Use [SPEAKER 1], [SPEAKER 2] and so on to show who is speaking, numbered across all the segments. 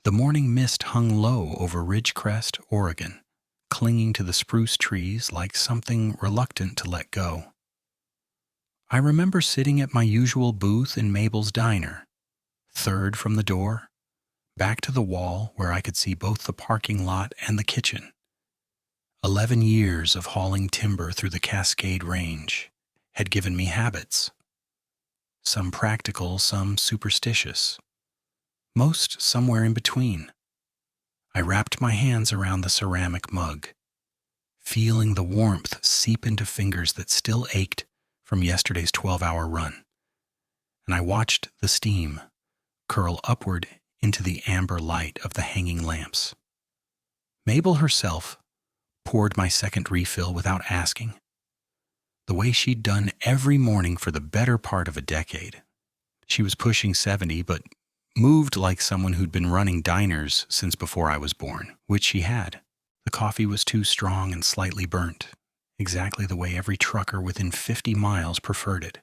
[SPEAKER 1] The morning mist hung low over Ridgecrest, Oregon, clinging to the spruce trees like something reluctant to let go. I remember sitting at my usual booth in Mabel's diner, third from the door, back to the wall where I could see both the parking lot and the kitchen. 11 years of hauling timber through the Cascade Range had given me habits, some practical, some superstitious, most somewhere in between. I wrapped my hands around the ceramic mug, feeling the warmth seep into fingers that still ached from yesterday's 12-hour run, and I watched the steam curl upward into the amber light of the hanging lamps. Mabel herself poured my second refill without asking, the way she'd done every morning for the better part of a decade. She was pushing 70, but moved like someone who'd been running diners since before I was born, which she had. The coffee was too strong and slightly burnt, exactly the way every trucker within 50 miles preferred it.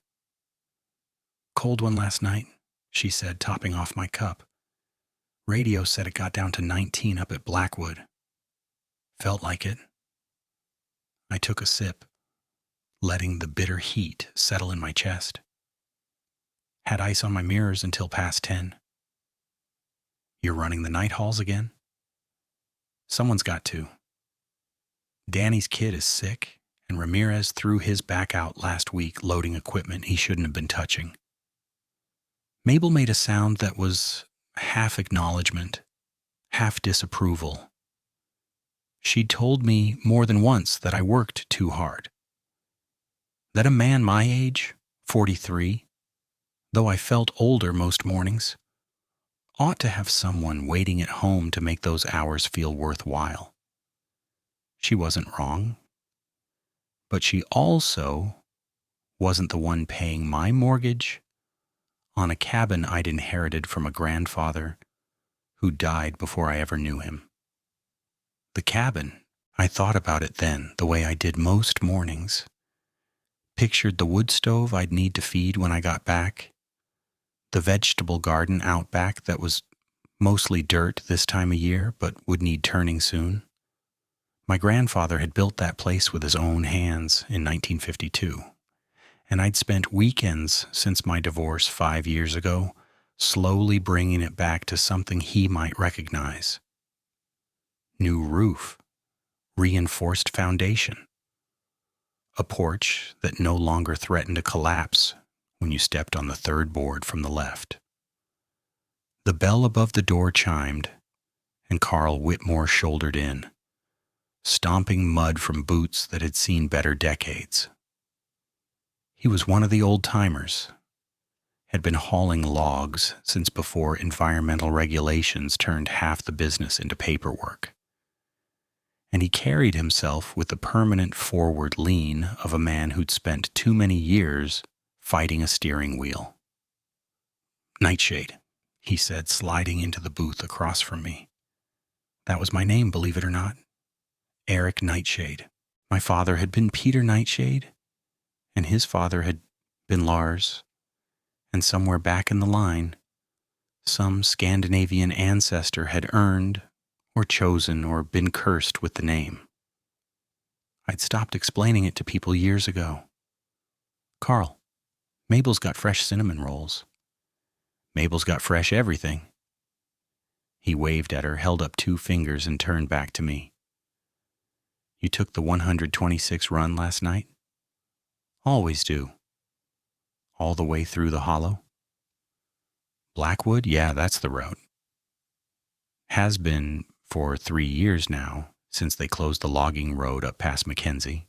[SPEAKER 1] "Cold one last night," she said, topping off my cup. "Radio said it got down to 19 up at Blackwood." Felt like it. I took a sip, letting the bitter heat settle in my chest. Had ice on my mirrors until past 10. "You're running the night hauls again?" "Someone's got to. Danny's kid is sick, and Ramirez threw his back out last week loading equipment he shouldn't have been touching." Mabel made a sound that was half acknowledgement, half disapproval. She'd told me more than once that I worked too hard. That a man my age, 43, though I felt older most mornings, ought to have someone waiting at home to make those hours feel worthwhile. She wasn't wrong, but she also wasn't the one paying my mortgage on a cabin I'd inherited from a grandfather who died before I ever knew him. The cabin, I thought about it then the way I did most mornings. Pictured the wood stove I'd need to feed when I got back, the vegetable garden out back that was mostly dirt this time of year but would need turning soon. My grandfather had built that place with his own hands in 1952, and I'd spent weekends since my divorce 5 years ago slowly bringing it back to something he might recognize. New roof, reinforced foundation, a porch that no longer threatened to collapse when you stepped on the third board from the left. The bell above the door chimed, and Carl Whitmore shouldered in, stomping mud from boots that had seen better decades. He was one of the old-timers, had been hauling logs since before environmental regulations turned half the business into paperwork. And he carried himself with the permanent forward lean of a man who'd spent too many years fighting a steering wheel. "Nightshade," he said, sliding into the booth across from me. That was my name, believe it or not. Eric Nightshade. My father had been Peter Nightshade, and his father had been Lars, and somewhere back in the line, some Scandinavian ancestor had earned or chosen or been cursed with the name. I'd stopped explaining it to people years ago. "Carl, Mabel's got fresh cinnamon rolls." "Mabel's got fresh everything." He waved at her, held up 2 fingers, and turned back to me. "You took the 126 run last night?" "Always do." "All the way through the hollow?" "Blackwood? Yeah, that's the route. Has been for 3 years now, since they closed the logging road up past Mackenzie."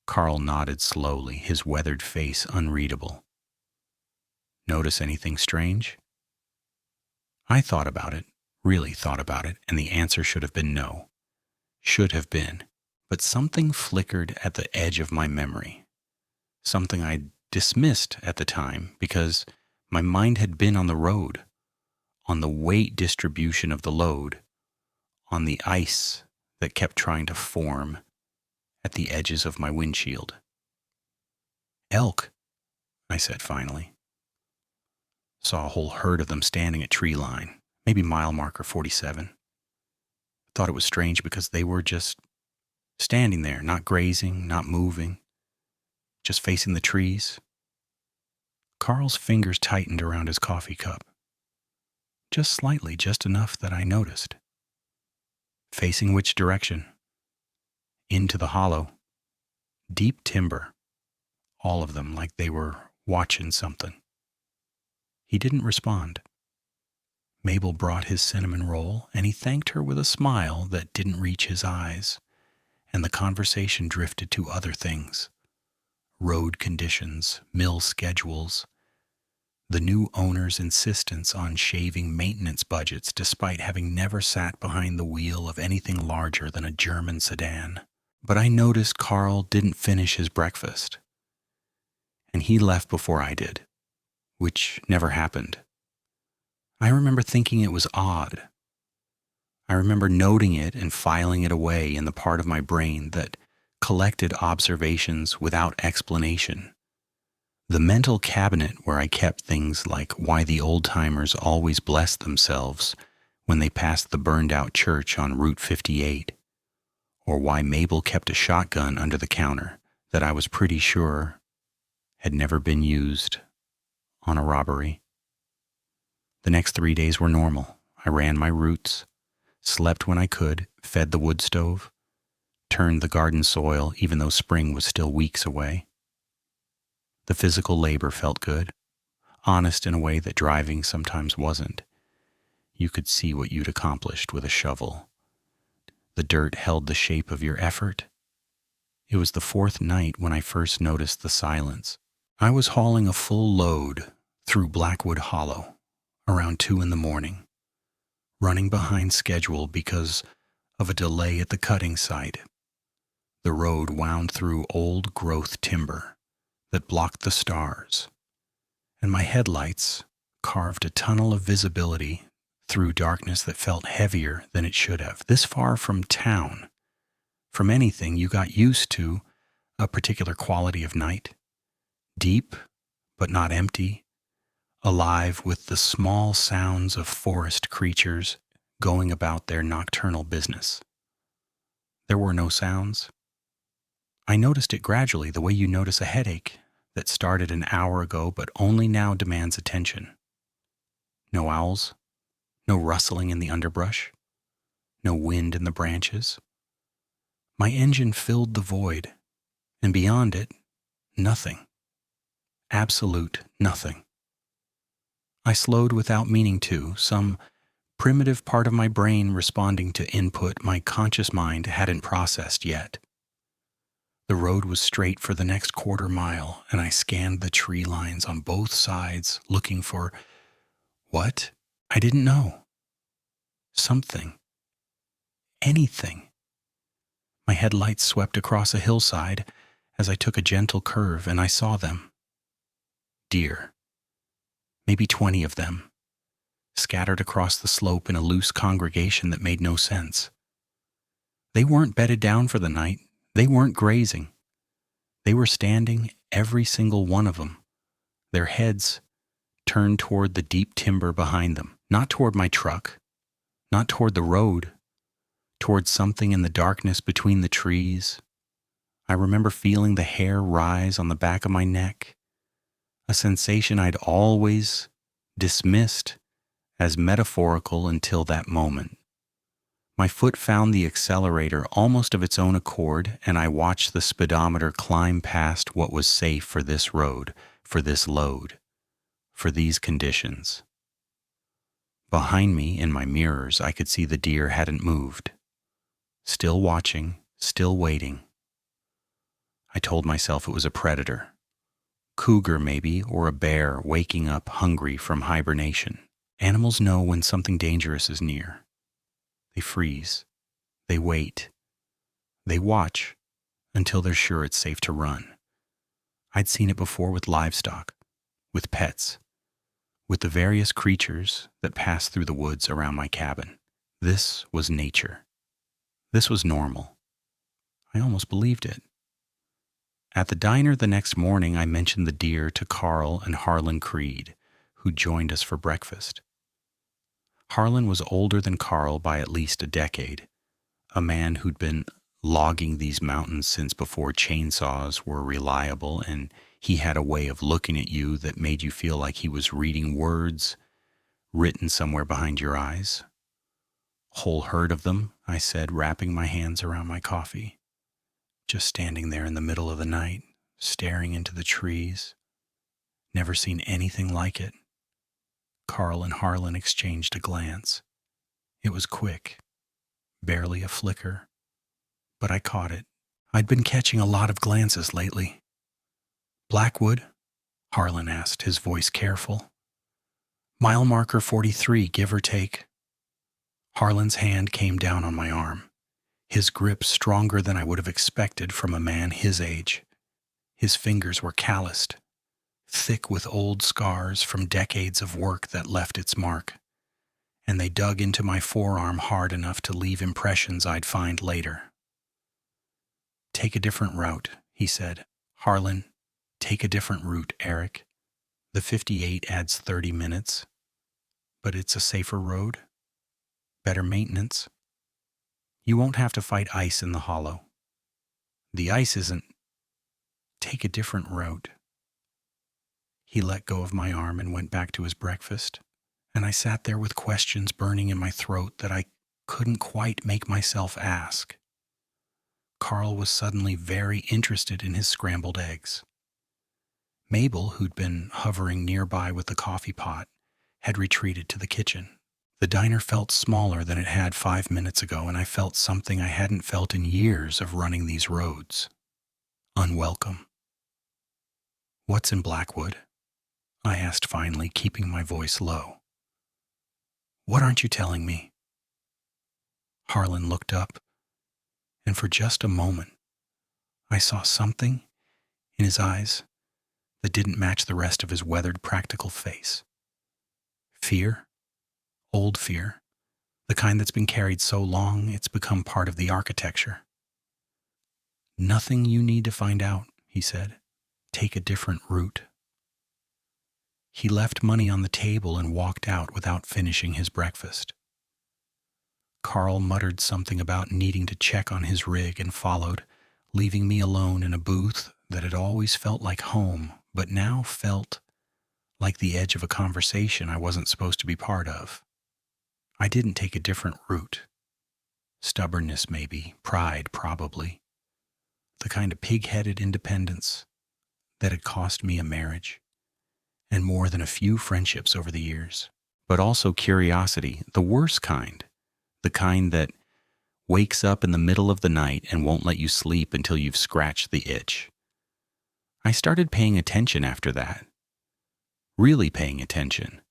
[SPEAKER 1] Carl nodded slowly, his weathered face unreadable. "Notice anything strange?" I thought about it, really thought about it, and the answer should have been no. Should have been. But something flickered at the edge of my memory. Something I dismissed at the time because my mind had been on the road, on the weight distribution of the load, on the ice that kept trying to form at the edges of my windshield. "Elk," I said finally. Saw a whole herd of them standing at tree line, maybe mile marker 47. Thought it was strange because they were just standing there, not grazing, not moving, just facing the trees. Carl's fingers tightened around his coffee cup. Just slightly, just enough that I noticed. Facing which direction? Into the hollow. Deep timber. All of them like they were watching something. He didn't respond. Mabel brought his cinnamon roll, and he thanked her with a smile that didn't reach his eyes, and the conversation drifted to other things. Road conditions, mill schedules, the new owner's insistence on shaving maintenance budgets despite having never sat behind the wheel of anything larger than a German sedan. But I noticed Carl didn't finish his breakfast, and he left before I did, which never happened. I remember thinking it was odd. I remember noting it and filing it away in the part of my brain that collected observations without explanation. The mental cabinet where I kept things like why the old-timers always blessed themselves when they passed the burned-out church on Route 58, or why Mabel kept a shotgun under the counter that I was pretty sure had never been used on a robbery. The next 3 days were normal. I ran my routes, slept when I could, fed the wood stove, turned the garden soil even though spring was still weeks away. The physical labor felt good, honest in a way that driving sometimes wasn't. You could see what you'd accomplished with a shovel. The dirt held the shape of your effort. It was the fourth night when I first noticed the silence. I was hauling a full load through Blackwood Hollow around 2 a.m, running behind schedule because of a delay at the cutting site. The road wound through old-growth timber that blocked the stars, and my headlights carved a tunnel of visibility through darkness that felt heavier than it should have. This far from town, from anything, you got used to a particular quality of night, deep but not empty, alive with the small sounds of forest creatures going about their nocturnal business. There were no sounds. I noticed it gradually, the way you notice a headache that started an hour ago but only now demands attention. No owls, no rustling in the underbrush, no wind in the branches. My engine filled the void, and beyond it, nothing. Absolute nothing. I slowed without meaning to, some primitive part of my brain responding to input my conscious mind hadn't processed yet. The road was straight for the next quarter mile, and I scanned the tree lines on both sides, looking for what? I didn't know. Something. Anything. My headlights swept across a hillside as I took a gentle curve, and I saw them. Deer. Maybe 20 of them, scattered across the slope in a loose congregation that made no sense. They weren't bedded down for the night. They weren't grazing. They were standing, every single one of them, their heads turned toward the deep timber behind them, not toward my truck, not toward the road, toward something in the darkness between the trees. I remember feeling the hair rise on the back of my neck, a sensation I'd always dismissed as metaphorical until that moment. My foot found the accelerator almost of its own accord, and I watched the speedometer climb past what was safe for this road, for this load, for these conditions. Behind me, in my mirrors, I could see the deer hadn't moved. Still watching, still waiting. I told myself it was a predator. Cougar maybe, or a bear waking up hungry from hibernation. Animals know when something dangerous is near. They freeze. They wait. They watch until they're sure it's safe to run. I'd seen it before with livestock, with pets, with the various creatures that passed through the woods around my cabin. This was nature. This was normal. I almost believed it. At the diner the next morning, I mentioned the deer to Carl and Harlon Creed, who joined us for breakfast. Harlon was older than Carl by at least a decade, a man who'd been logging these mountains since before chainsaws were reliable, and he had a way of looking at you that made you feel like he was reading words written somewhere behind your eyes. "Whole herd of them," I said, wrapping my hands around my coffee. "Just standing there in the middle of the night, staring into the trees. Never seen anything like it." Carl and Harlan exchanged a glance. It was quick, barely a flicker, but I caught it. I'd been catching a lot of glances lately. "Blackwood?" Harlan asked, his voice careful. "Mile marker 43, give or take." Harlan's hand came down on my arm, his grip stronger than I would have expected from a man his age. His fingers were calloused, thick with old scars from decades of work that left its mark, and they dug into my forearm hard enough to leave impressions I'd find later. "Take a different route," he said. "Harlan, take a different route, Eric. The 58 adds 30 minutes, but it's a safer road, better maintenance. You won't have to fight ice in the hollow. The ice isn't. Take a different route." He let go of my arm and went back to his breakfast, and I sat there with questions burning in my throat that I couldn't quite make myself ask. Carl was suddenly very interested in his scrambled eggs. Mabel, who'd been hovering nearby with the coffee pot, had retreated to the kitchen. The diner felt smaller than it had 5 minutes ago, and I felt something I hadn't felt in years of running these roads. Unwelcome. "What's in Blackwood?" I asked finally, keeping my voice low. "What aren't you telling me?" Harlan looked up, and for just a moment, I saw something in his eyes that didn't match the rest of his weathered, practical face. Fear, old fear, the kind that's been carried so long it's become part of the architecture. "Nothing you need to find out," he said. "Take a different route." He left money on the table and walked out without finishing his breakfast. Carl muttered something about needing to check on his rig and followed, leaving me alone in a booth that had always felt like home, but now felt like the edge of a conversation I wasn't supposed to be part of. I didn't take a different route. Stubbornness, maybe. Pride, probably. The kind of pig-headed independence that had cost me a marriage, and more than a few friendships over the years. But also curiosity, the worst kind. The kind that wakes up in the middle of the night and won't let you sleep until you've scratched the itch. I started paying attention after that. Really paying attention.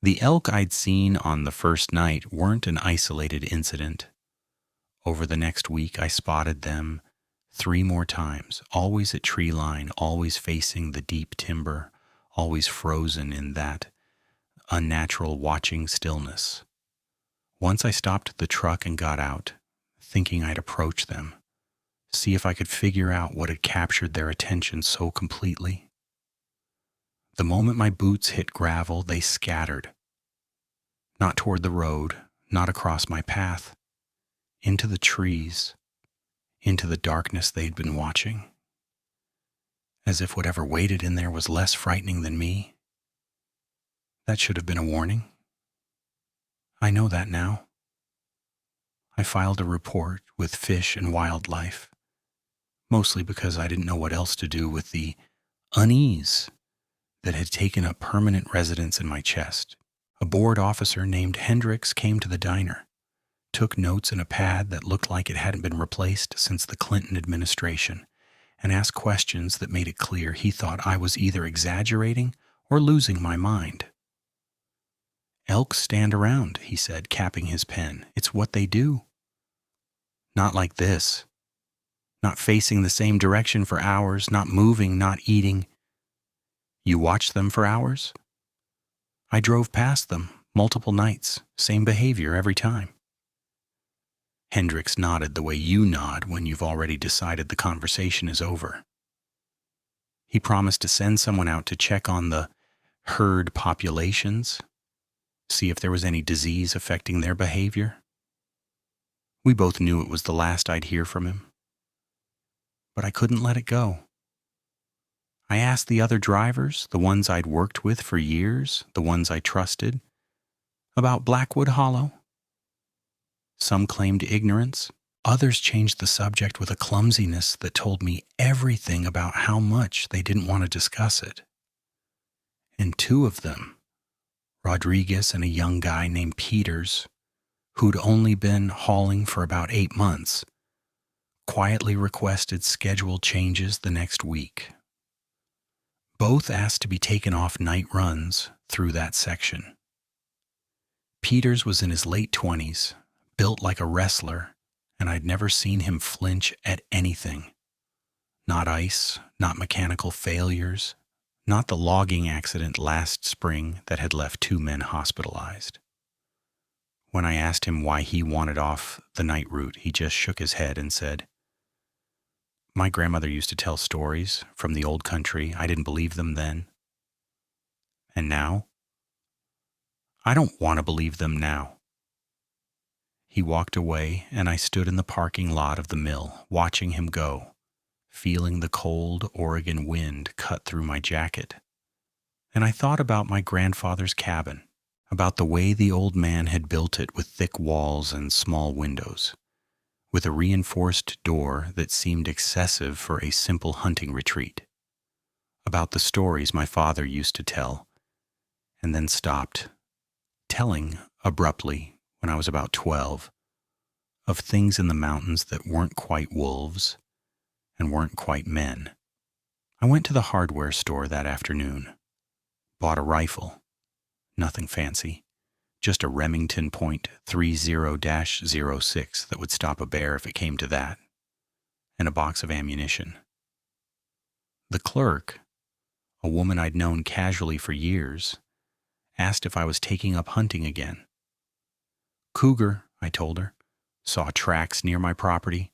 [SPEAKER 1] The elk I'd seen on the first night weren't an isolated incident. Over the next week, I spotted them 3 more times, always at tree line, always facing the deep timber, always frozen in that unnatural watching stillness. Once I stopped the truck and got out, thinking I'd approach them, see if I could figure out what had captured their attention so completely. The moment my boots hit gravel, they scattered. Not toward the road, not across my path, into the trees, into the darkness they'd been watching. As if whatever waited in there was less frightening than me. That should have been a warning. I know that now. I filed a report with Fish and Wildlife, mostly because I didn't know what else to do with the unease that had taken up permanent residence in my chest. A board officer named Hendricks came to the diner, took notes in a pad that looked like it hadn't been replaced since the Clinton administration, and asked questions that made it clear he thought I was either exaggerating or losing my mind. "Elks stand around," he said, capping his pen. "It's what they do." "Not like this. Not facing the same direction for hours, not moving, not eating." "You watched them for hours?" "I drove past them multiple nights, same behavior every time." Hendricks nodded the way you nod when you've already decided the conversation is over. He promised to send someone out to check on the herd populations, see if there was any disease affecting their behavior. We both knew it was the last I'd hear from him, but I couldn't let it go. I asked the other drivers, the ones I'd worked with for years, the ones I trusted, about Blackwood Hollow. Some claimed ignorance. Others changed the subject with a clumsiness that told me everything about how much they didn't want to discuss it. And two of them, Rodriguez and a young guy named Peters, who'd only been hauling for about 8 months, quietly requested schedule changes the next week. Both asked to be taken off night runs through that section. Peters was in his late 20s, built like a wrestler, and I'd never seen him flinch at anything. Not ice, not mechanical failures, not the logging accident last spring that had left 2 men hospitalized. When I asked him why he wanted off the night route, he just shook his head and said, "My grandmother used to tell stories from the old country. I didn't believe them then. And now? I don't want to believe them now." He walked away, and I stood in the parking lot of the mill, watching him go, feeling the cold Oregon wind cut through my jacket. And I thought about my grandfather's cabin, about the way the old man had built it with thick walls and small windows, with a reinforced door that seemed excessive for a simple hunting retreat, about the stories my father used to tell, and then stopped, telling abruptly when I was about 12, of things in the mountains that weren't quite wolves and weren't quite men. I went to the hardware store that afternoon, bought a rifle, nothing fancy, just a Remington .30-06 that would stop a bear if it came to that, and a box of ammunition. The clerk, a woman I'd known casually for years, asked if I was taking up hunting again. "Cougar," I told her. "Saw tracks near my property.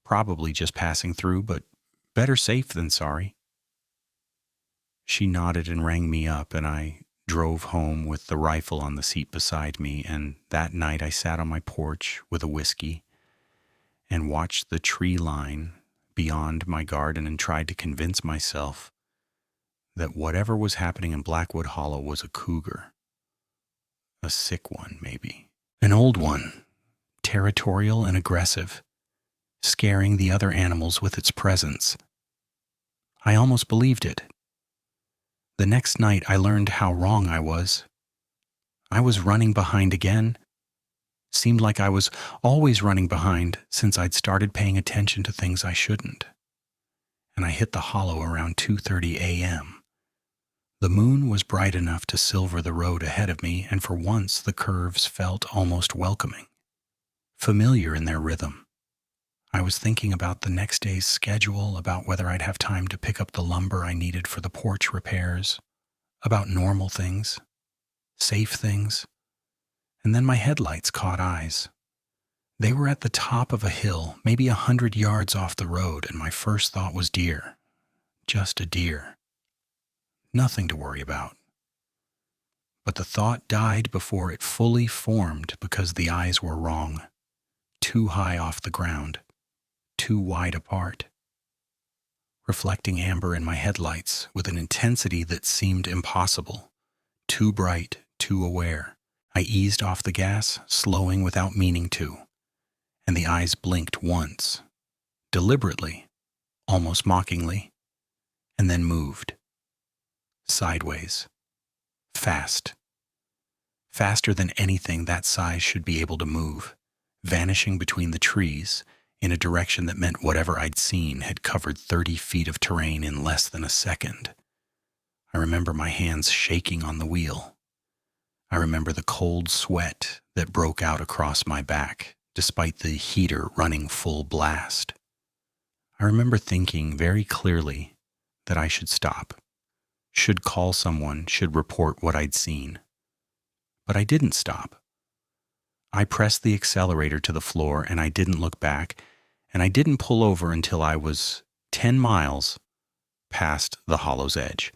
[SPEAKER 1] Probably just passing through, but better safe than sorry." She nodded and rang me up, and I drove home with the rifle on the seat beside me, and that night I sat on my porch with a whiskey and watched the tree line beyond my garden and tried to convince myself that whatever was happening in Blackwood Hollow was a cougar. A sick one, maybe. An old one, territorial and aggressive, scaring the other animals with its presence. I almost believed it. The next night I learned how wrong I was. I was running behind again. Seemed like I was always running behind since I'd started paying attention to things I shouldn't. And I hit the hollow around 2:30 a.m. The moon was bright enough to silver the road ahead of me, and for once the curves felt almost welcoming, familiar in their rhythm. I was thinking about the next day's schedule, about whether I'd have time to pick up the lumber I needed for the porch repairs, about normal things, safe things, and then my headlights caught eyes. They were at the top of a hill, maybe 100 yards off the road, and my first thought was deer. Just a deer. Nothing to worry about. But the thought died before it fully formed because the eyes were wrong. Too high off the ground. Too wide apart. Reflecting amber in my headlights with an intensity that seemed impossible. Too bright, too aware. I eased off the gas, slowing without meaning to. And the eyes blinked once. Deliberately. Almost mockingly. And then moved. Sideways. Fast. Faster than anything that size should be able to move, vanishing between the trees in a direction that meant whatever I'd seen had covered 30 feet of terrain in less than a second. I remember my hands shaking on the wheel. I remember the cold sweat that broke out across my back, despite the heater running full blast. I remember thinking very clearly that I should stop. Should call someone, should report what I'd seen. But I didn't stop. I pressed the accelerator to the floor, and I didn't look back, and I didn't pull over until I was 10 miles past the hollow's edge,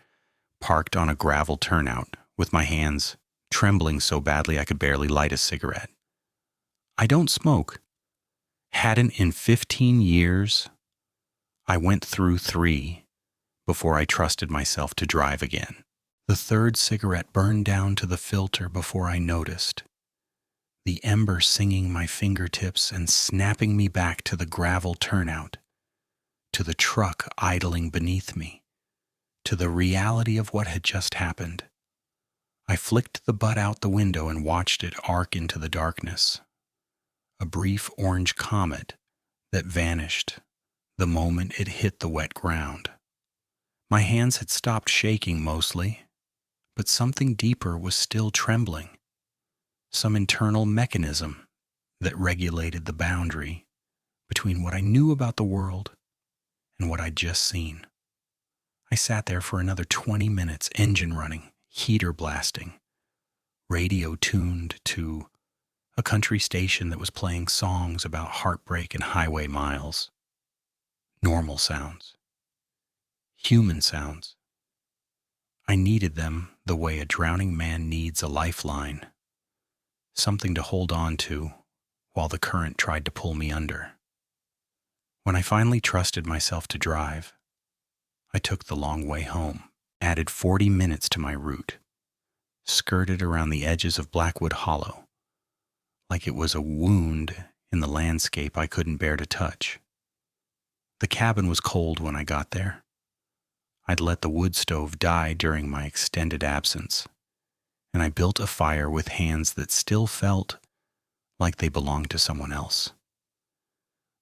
[SPEAKER 1] parked on a gravel turnout with my hands trembling so badly I could barely light a cigarette. I don't smoke. Hadn't in 15 years. I went through 3 before I trusted myself to drive again. The third cigarette burned down to the filter before I noticed, the ember singing my fingertips and snapping me back to the gravel turnout, to the truck idling beneath me, to the reality of what had just happened. I flicked the butt out the window and watched it arc into the darkness, a brief orange comet that vanished the moment it hit the wet ground. My hands had stopped shaking mostly, but something deeper was still trembling, some internal mechanism that regulated the boundary between what I knew about the world and what I'd just seen. I sat there for another 20 minutes, engine running, heater blasting, radio tuned to a country station that was playing songs about heartbreak and highway miles. Normal sounds. Human sounds. I needed them the way a drowning man needs a lifeline, something to hold on to while the current tried to pull me under. When I finally trusted myself to drive, I took the long way home, added 40 minutes to my route, skirted around the edges of Blackwood Hollow, like it was a wound in the landscape I couldn't bear to touch. The cabin was cold when I got there. I'd let the wood stove die during my extended absence, and I built a fire with hands that still felt like they belonged to someone else.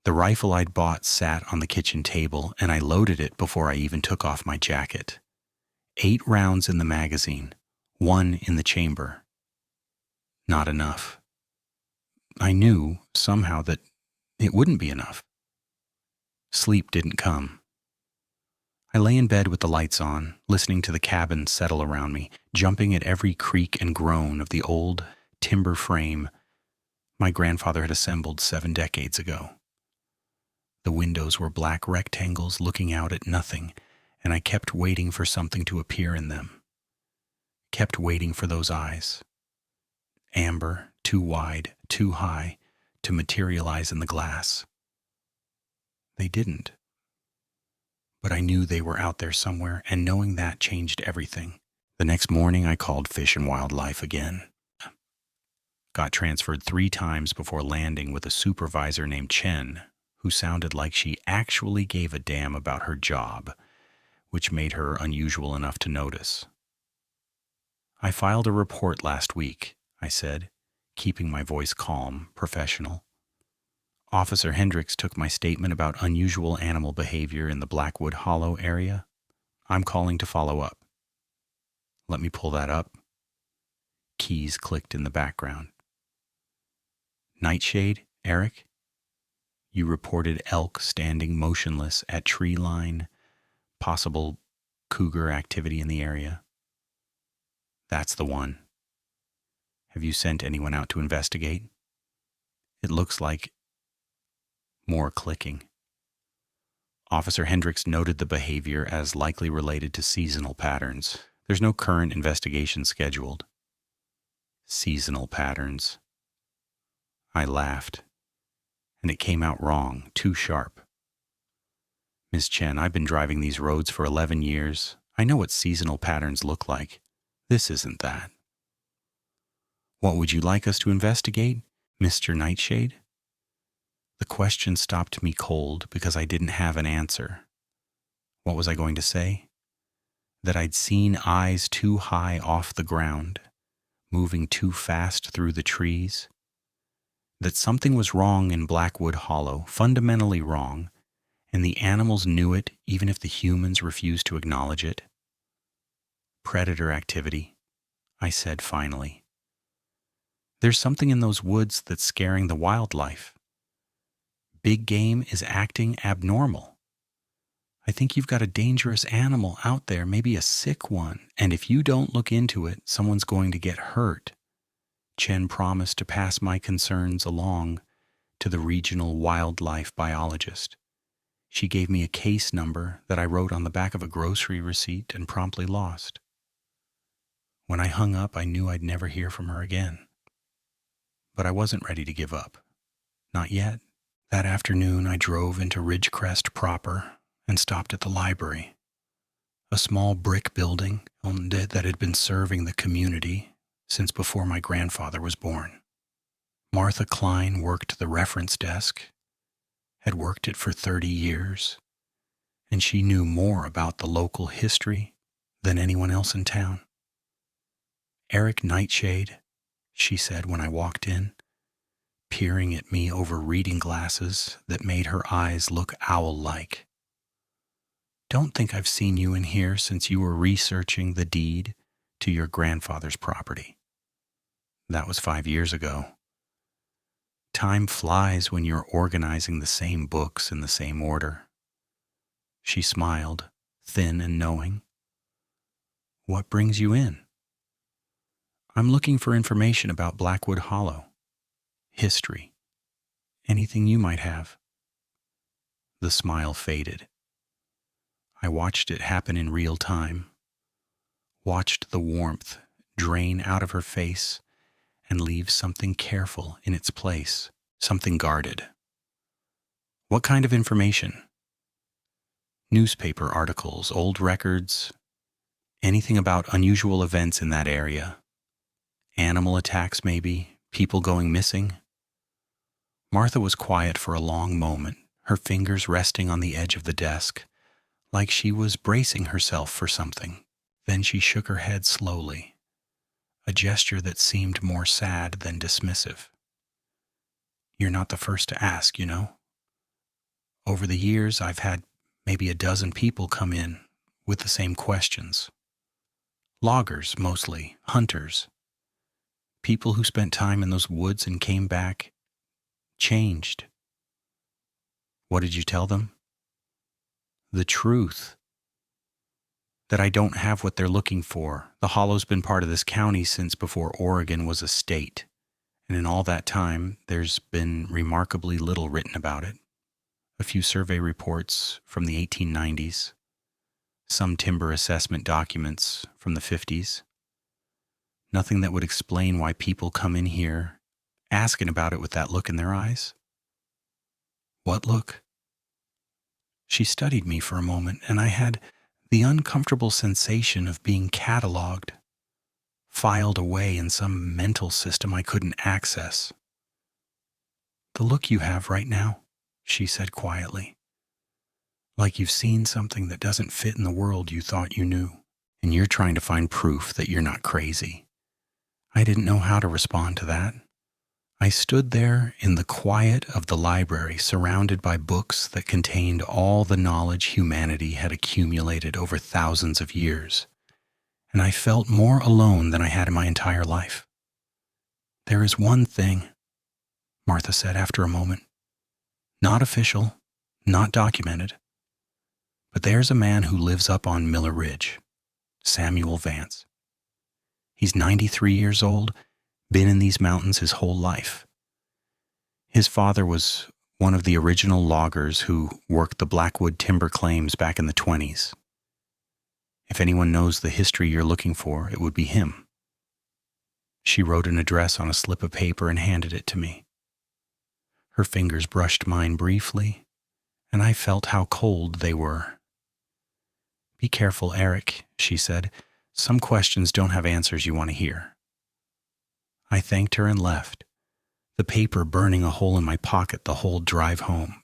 [SPEAKER 1] The rifle I'd bought sat on the kitchen table, and I loaded it before I even took off my jacket. 8 rounds in the magazine, 1 in the chamber. Not enough. I knew, somehow, that it wouldn't be enough. Sleep didn't come. I lay in bed with the lights on, listening to the cabin settle around me, jumping at every creak and groan of the old timber frame my grandfather had assembled 7 decades ago. The windows were black rectangles looking out at nothing, and I kept waiting for something to appear in them. Kept waiting for those eyes. Amber, too wide, too high, to materialize in the glass. They didn't. But I knew they were out there somewhere, and knowing that changed everything. The next morning, I called Fish and Wildlife again. Got transferred 3 times before landing with a supervisor named Chen, who sounded like she actually gave a damn about her job, which made her unusual enough to notice. I filed a report last week, I said, keeping my voice calm, professional. Officer Hendricks took my statement about unusual animal behavior in the Blackwood Hollow area. I'm calling to follow up. Let me pull that up. Keys clicked in the background. Nightshade, Eric? You reported elk standing motionless at tree line, possible cougar activity in the area. That's the one. Have you sent anyone out to investigate? It looks like more clicking. Officer Hendricks noted the behavior as likely related to seasonal patterns. There's no current investigation scheduled. Seasonal patterns. I laughed, and it came out wrong, too sharp. Miss Chen, I've been driving these roads for 11 years. I know what seasonal patterns look like. This isn't that. What would you like us to investigate, Mr. Nightshade? The question stopped me cold because I didn't have an answer. What was I going to say? That I'd seen eyes too high off the ground, moving too fast through the trees? That something was wrong in Blackwood Hollow, fundamentally wrong, and the animals knew it even if the humans refused to acknowledge it? Predator activity, I said finally. There's something in those woods that's scaring the wildlife. Big game is acting abnormal. I think you've got a dangerous animal out there, maybe a sick one, and if you don't look into it, someone's going to get hurt. Chen promised to pass my concerns along to the regional wildlife biologist. She gave me a case number that I wrote on the back of a grocery receipt and promptly lost. When I hung up, I knew I'd never hear from her again. But I wasn't ready to give up. Not yet. That afternoon, I drove into Ridgecrest proper and stopped at the library, a small brick building that had been serving the community since before my grandfather was born. Martha Klein worked the reference desk, had worked it for 30 years, and she knew more about the local history than anyone else in town. Eric Nightshade, she said when I walked in, peering at me over reading glasses that made her eyes look owl-like. Don't think I've seen you in here since you were researching the deed to your grandfather's property. That was 5 years ago. Time flies when you're organizing the same books in the same order. She smiled, thin and knowing. What brings you in? I'm looking for information about Blackwood Hollow. History. Anything you might have. The smile faded. I watched it happen in real time. Watched the warmth drain out of her face and leave something careful in its place, something guarded. What kind of information? Newspaper articles, old records, anything about unusual events in that area. Animal attacks, maybe, people going missing. Martha was quiet for a long moment, her fingers resting on the edge of the desk, like she was bracing herself for something. Then she shook her head slowly, a gesture that seemed more sad than dismissive. You're not the first to ask, you know. Over the years, I've had maybe a dozen people come in with the same questions. Loggers, mostly, hunters. People who spent time in those woods and came back changed. What did you tell them? The truth. That I don't have what they're looking for. The Hollow's been part of this county since before Oregon was a state. And in all that time, there's been remarkably little written about it. A few survey reports from the 1890s. Some timber assessment documents from the 50s. Nothing that would explain why people come in here asking about it with that look in their eyes. What look? She studied me for a moment, and I had the uncomfortable sensation of being cataloged, filed away in some mental system I couldn't access. The look you have right now, she said quietly. Like you've seen something that doesn't fit in the world you thought you knew, and you're trying to find proof that you're not crazy. I didn't know how to respond to that. I stood there in the quiet of the library, surrounded by books that contained all the knowledge humanity had accumulated over thousands of years, and I felt more alone than I had in my entire life. There is one thing, Martha said after a moment. Not official, not documented, but there's a man who lives up on Miller Ridge, Samuel Vance. He's 93 years old, been in these mountains his whole life. His father was one of the original loggers who worked the Blackwood timber claims back in the 20s. If anyone knows the history you're looking for, it would be him. She wrote an address on a slip of paper and handed it to me. Her fingers brushed mine briefly, and I felt how cold they were. Be careful, Eric, she said. Some questions don't have answers you want to hear. I thanked her and left, the paper burning a hole in my pocket the whole drive home.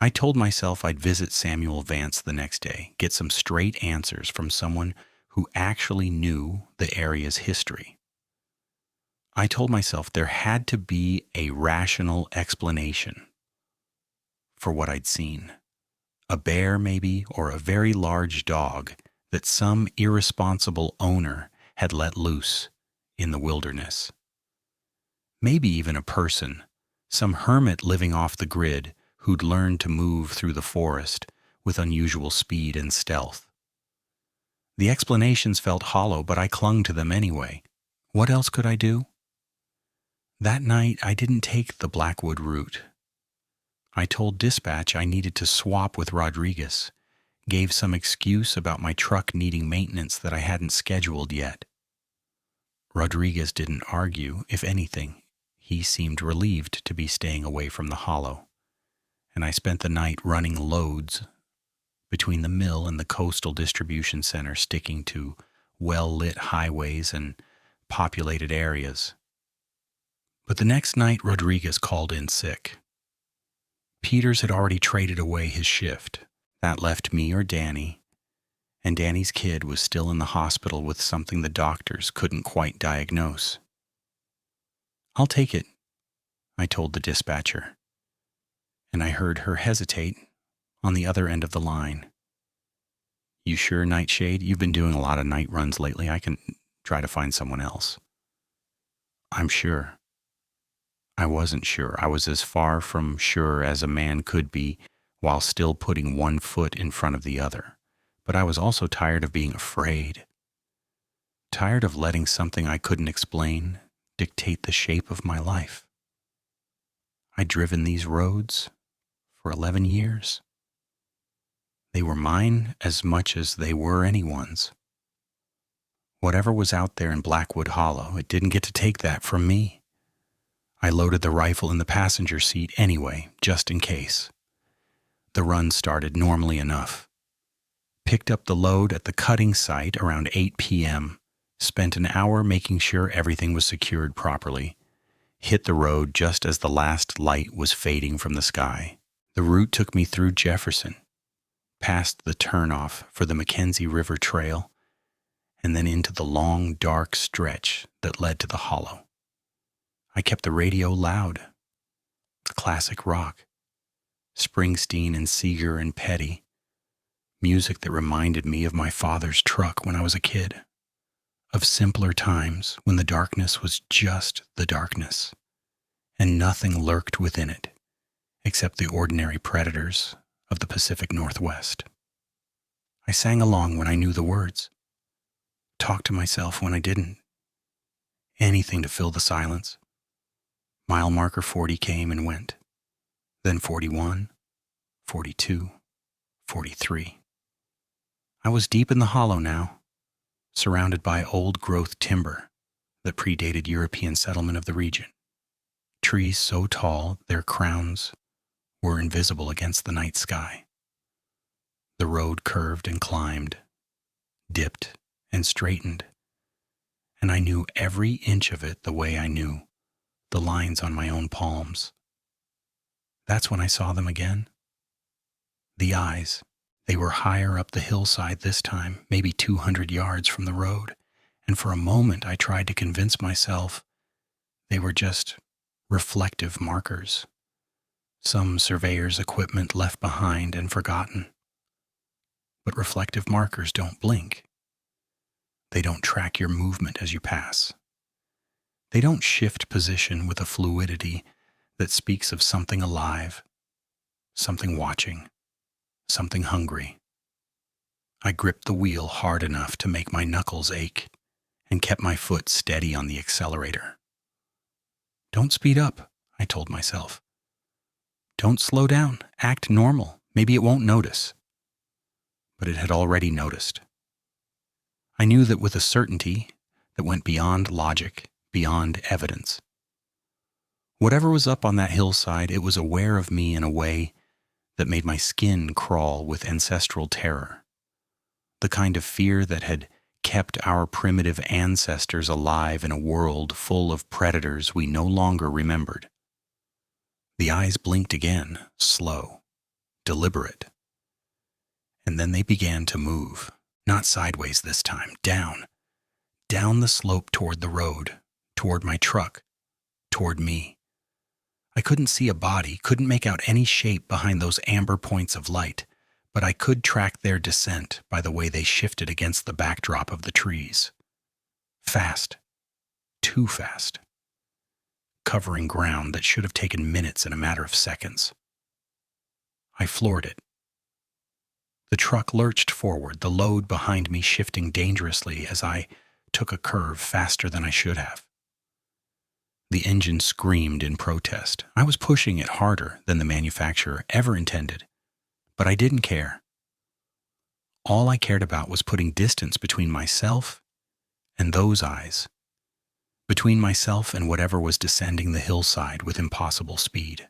[SPEAKER 1] I told myself I'd visit Samuel Vance the next day, get some straight answers from someone who actually knew the area's history. I told myself there had to be a rational explanation for what I'd seen. A bear, maybe, or a very large dog that some irresponsible owner had let loose in the wilderness. Maybe even a person, some hermit living off the grid who'd learned to move through the forest with unusual speed and stealth. The explanations felt hollow, but I clung to them anyway. What else could I do? That night, I didn't take the Blackwood route. I told dispatch I needed to swap with Rodriguez, gave some excuse about my truck needing maintenance that I hadn't scheduled yet. Rodriguez didn't argue. If anything, he seemed relieved to be staying away from the hollow, and I spent the night running loads between the mill and the coastal distribution center, sticking to well-lit highways and populated areas. But the next night, Rodriguez called in sick. Peters had already traded away his shift. That left me or Danny, and Danny's kid was still in the hospital with something the doctors couldn't quite diagnose. "I'll take it," I told the dispatcher, and I heard her hesitate on the other end of the line. "You sure, Nightshade? You've been doing a lot of night runs lately. I can try to find someone else." "I'm sure." I wasn't sure. I was as far from sure as a man could be while still putting one foot in front of the other. But I was also tired of being afraid. Tired of letting something I couldn't explain dictate the shape of my life. I'd driven these roads for 11 years. They were mine as much as they were anyone's. Whatever was out there in Blackwood Hollow, it didn't get to take that from me. I loaded the rifle in the passenger seat anyway, just in case. The run started normally enough. Picked up the load at the cutting site around 8 p.m., spent an hour making sure everything was secured properly, hit the road just as the last light was fading from the sky. The route took me through Jefferson, past the turnoff for the Mackenzie River Trail, and then into the long, dark stretch that led to the hollow. I kept the radio loud. Classic rock. Springsteen and Seeger and Petty. Music that reminded me of my father's truck when I was a kid. Of simpler times when the darkness was just the darkness, and nothing lurked within it except the ordinary predators of the Pacific Northwest. I sang along when I knew the words. Talked to myself when I didn't. Anything to fill the silence. Mile marker 40 came and went. Then 41, 42, 43. I was deep in the hollow now, surrounded by old-growth timber that predated European settlement of the region. Trees so tall their crowns were invisible against the night sky. The road curved and climbed, dipped and straightened, and I knew every inch of it the way I knew the lines on my own palms. That's when I saw them again. The eyes. They were higher up the hillside this time, maybe 200 yards from the road, and for a moment I tried to convince myself they were just reflective markers, some surveyor's equipment left behind and forgotten. But reflective markers don't blink. They don't track your movement as you pass. They don't shift position with a fluidity that speaks of something alive, something watching, something hungry. I gripped the wheel hard enough to make my knuckles ache and kept my foot steady on the accelerator. Don't speed up, I told myself. Don't slow down. Act normal. Maybe it won't notice. But it had already noticed. I knew that with a certainty that went beyond logic, beyond evidence. Whatever was up on that hillside, it was aware of me in a way that made my skin crawl with ancestral terror. The kind of fear that had kept our primitive ancestors alive in a world full of predators we no longer remembered. The eyes blinked again, slow, deliberate. And then they began to move, not sideways this time, down the slope toward the road, toward my truck, toward me. I couldn't see a body, couldn't make out any shape behind those amber points of light, but I could track their descent by the way they shifted against the backdrop of the trees. Fast. Too fast. Covering ground that should have taken minutes in a matter of seconds. I floored it. The truck lurched forward, the load behind me shifting dangerously as I took a curve faster than I should have. The engine screamed in protest. I was pushing it harder than the manufacturer ever intended, but I didn't care. All I cared about was putting distance between myself and those eyes, between myself and whatever was descending the hillside with impossible speed.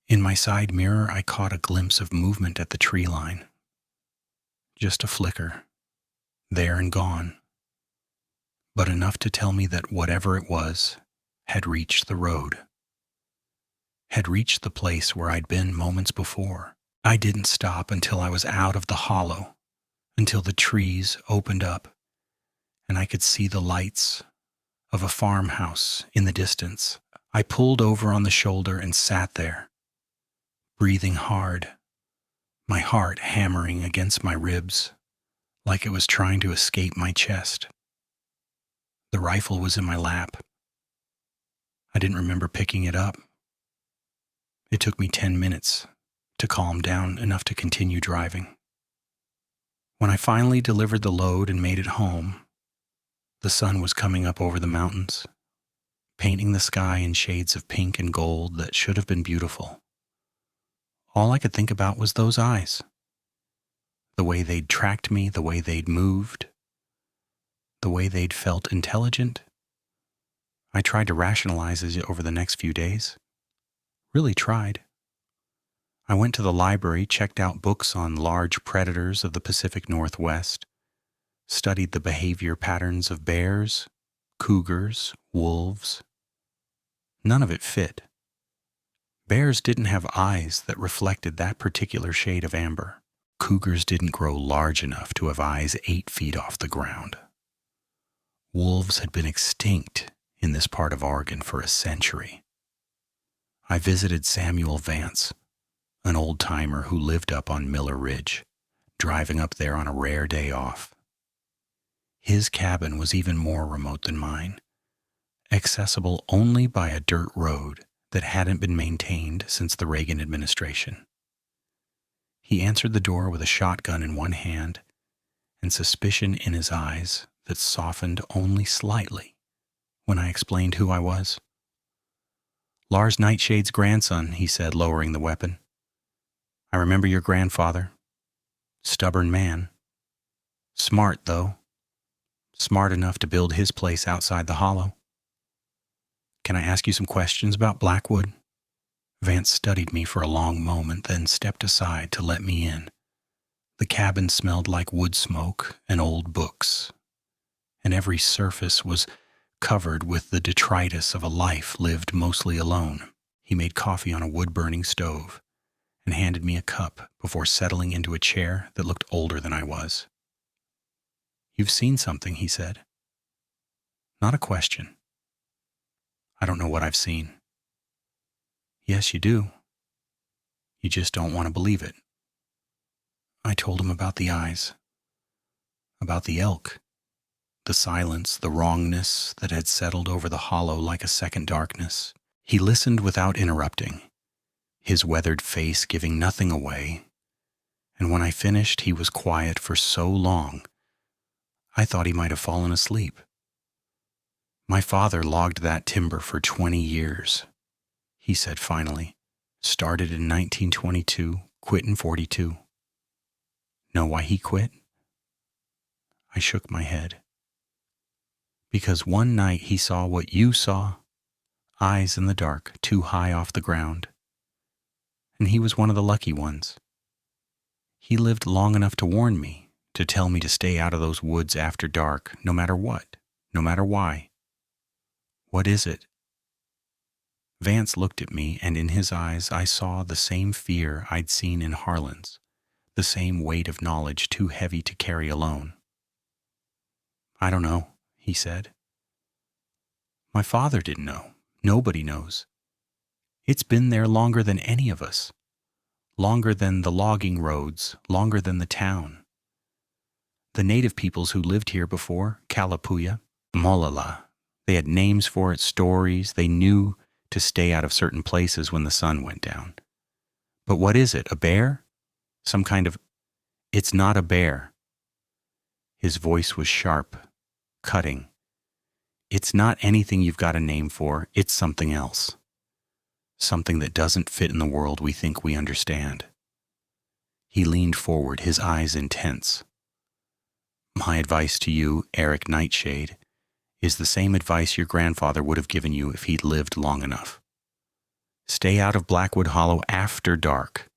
[SPEAKER 1] In my side mirror, I caught a glimpse of movement at the tree line. Just a flicker, there and gone, but enough to tell me that whatever it was had reached the road, had reached the place where I'd been moments before. I didn't stop until I was out of the hollow, until the trees opened up and I could see the lights of a farmhouse in the distance. I pulled over on the shoulder and sat there, breathing hard, my heart hammering against my ribs like it was trying to escape my chest. The rifle was in my lap. I didn't remember picking it up. It took me 10 minutes to calm down enough to continue driving. When I finally delivered the load and made it home, the sun was coming up over the mountains, painting the sky in shades of pink and gold that should have been beautiful. All I could think about was those eyes. The way they'd tracked me, the way they'd moved, the way they'd felt intelligent. I tried to rationalize it over the next few days. Really tried. I went to the library, checked out books on large predators of the Pacific Northwest, studied the behavior patterns of bears, cougars, wolves. None of it fit. Bears didn't have eyes that reflected that particular shade of amber. Cougars didn't grow large enough to have eyes 8 feet off the ground. Wolves had been extinct in this part of Oregon for a century. I visited Samuel Vance, an old-timer who lived up on Miller Ridge, driving up there on a rare day off. His cabin was even more remote than mine, accessible only by a dirt road that hadn't been maintained since the Reagan administration. He answered the door with a shotgun in one hand and suspicion in his eyes that softened only slightly when I explained who I was. "Lars Nightshade's grandson," he said, lowering the weapon. "I remember your grandfather. Stubborn man. Smart, though. Smart enough to build his place outside the hollow. Can I ask you some questions about Blackwood?" Vance studied me for a long moment, then stepped aside to let me in. The cabin smelled like wood smoke and old books, and every surface was covered with the detritus of a life lived mostly alone. He made coffee on a wood-burning stove and handed me a cup before settling into a chair that looked older than I was. "You've seen something," he said. Not a question. "I don't know what I've seen." "Yes, you do. You just don't want to believe it." I told him about the eyes, about the elk, the silence, the wrongness that had settled over the hollow like a second darkness. He listened without interrupting, his weathered face giving nothing away, and when I finished, he was quiet for so long, I thought he might have fallen asleep. "My father logged that timber for 20 years, he said finally. "Started in 1922, quit in 42. Know why he quit?" I shook my head. "Because one night he saw what you saw, eyes in the dark, too high off the ground. And he was one of the lucky ones. He lived long enough to warn me, to tell me to stay out of those woods after dark, no matter what, no matter why." "What is it?" Vance looked at me, and in his eyes I saw the same fear I'd seen in Harlon's, the same weight of knowledge too heavy to carry alone. "I don't know," he said. "My father didn't know. Nobody knows. It's been there longer than any of us, longer than the logging roads, longer than the town. The native peoples who lived here before, Kalapuya, Molala, they had names for it, stories. They knew to stay out of certain places when the sun went down. But what is it, a bear? Some kind of... It's not a bear." His voice was sharp, cutting. "It's not anything you've got a name for. It's something else. Something that doesn't fit in the world we think we understand." He leaned forward, his eyes intense. "My advice to you, Eric Nightshade, is the same advice your grandfather would have given you if he'd lived long enough. Stay out of Blackwood Hollow after dark.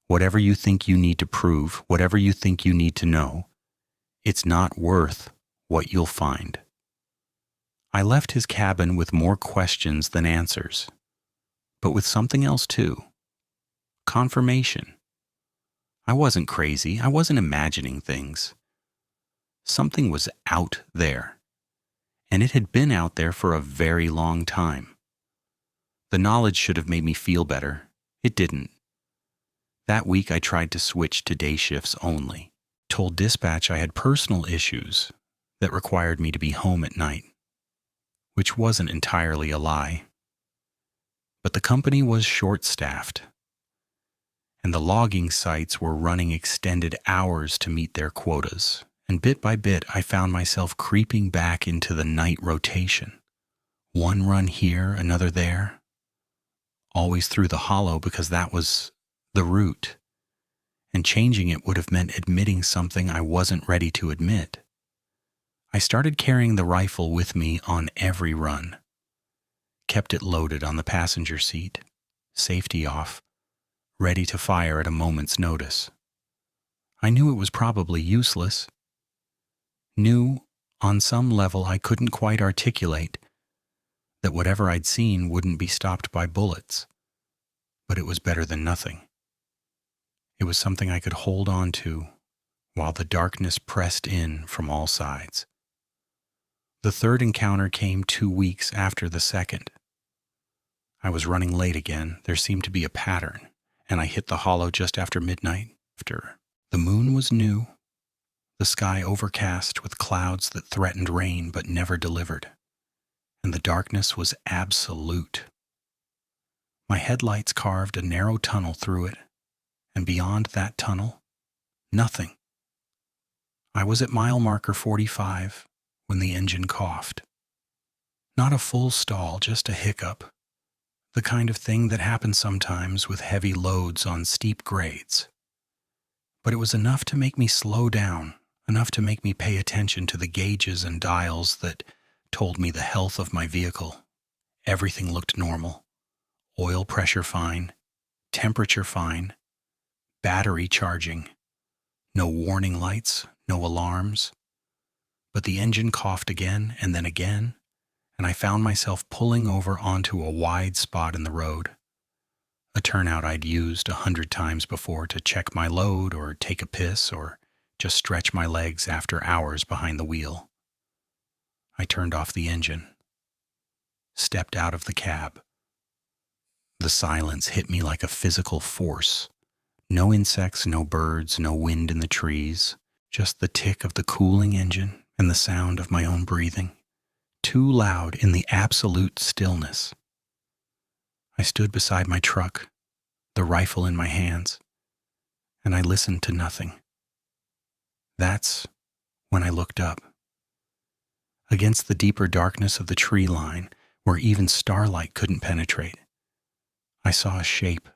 [SPEAKER 1] Whatever you think you need to prove, whatever you think you need to know, it's not worth what you'll find. I left his cabin with more questions than answers, but with something else too. Confirmation. I wasn't crazy. I wasn't imagining things. Something was out there, and it had been out there for a very long time. The knowledge should have made me feel better. It didn't. That week I tried to switch to day shifts only. Told dispatch I had personal issues that required me to be home at night, which wasn't entirely a lie. But the company was short-staffed, and the logging sites were running extended hours to meet their quotas, and bit by bit I found myself creeping back into the night rotation. One run here, another there, always through the hollow because that was the route, and changing it would have meant admitting something I wasn't ready to admit. I started carrying the rifle with me on every run, kept it loaded on the passenger seat, safety off, ready to fire at a moment's notice. I knew it was probably useless. Knew, on some level I couldn't quite articulate, that whatever I'd seen wouldn't be stopped by bullets. But it was better than nothing. It was something I could hold on to while the darkness pressed in from all sides. The third encounter came 2 weeks after the second. I was running late again. There seemed to be a pattern, and I hit the hollow just after midnight. The moon was new, the sky overcast with clouds that threatened rain but never delivered, and the darkness was absolute. My headlights carved a narrow tunnel through it, and beyond that tunnel, nothing. I was at mile marker 45 when the engine coughed. Not a full stall, just a hiccup, the kind of thing that happens sometimes with heavy loads on steep grades. But it was enough to make me slow down, enough to make me pay attention to the gauges and dials that told me the health of my vehicle. Everything looked normal. Oil pressure fine, temperature fine, battery charging, no warning lights, no alarms. But the engine coughed again, and I found myself pulling over onto a wide spot in the road, a turnout I'd used 100 times before to check my load or take a piss or just stretch my legs after hours behind the wheel. I turned off the engine, stepped out of the cab. The silence hit me like a physical force. No insects, no birds, no wind in the trees, just the tick of the cooling engine and the sound of my own breathing, too loud in the absolute stillness. I stood beside my truck, the rifle in my hands, and I listened to nothing. That's when I looked up. Against the deeper darkness of the tree line, where even starlight couldn't penetrate, I saw a shape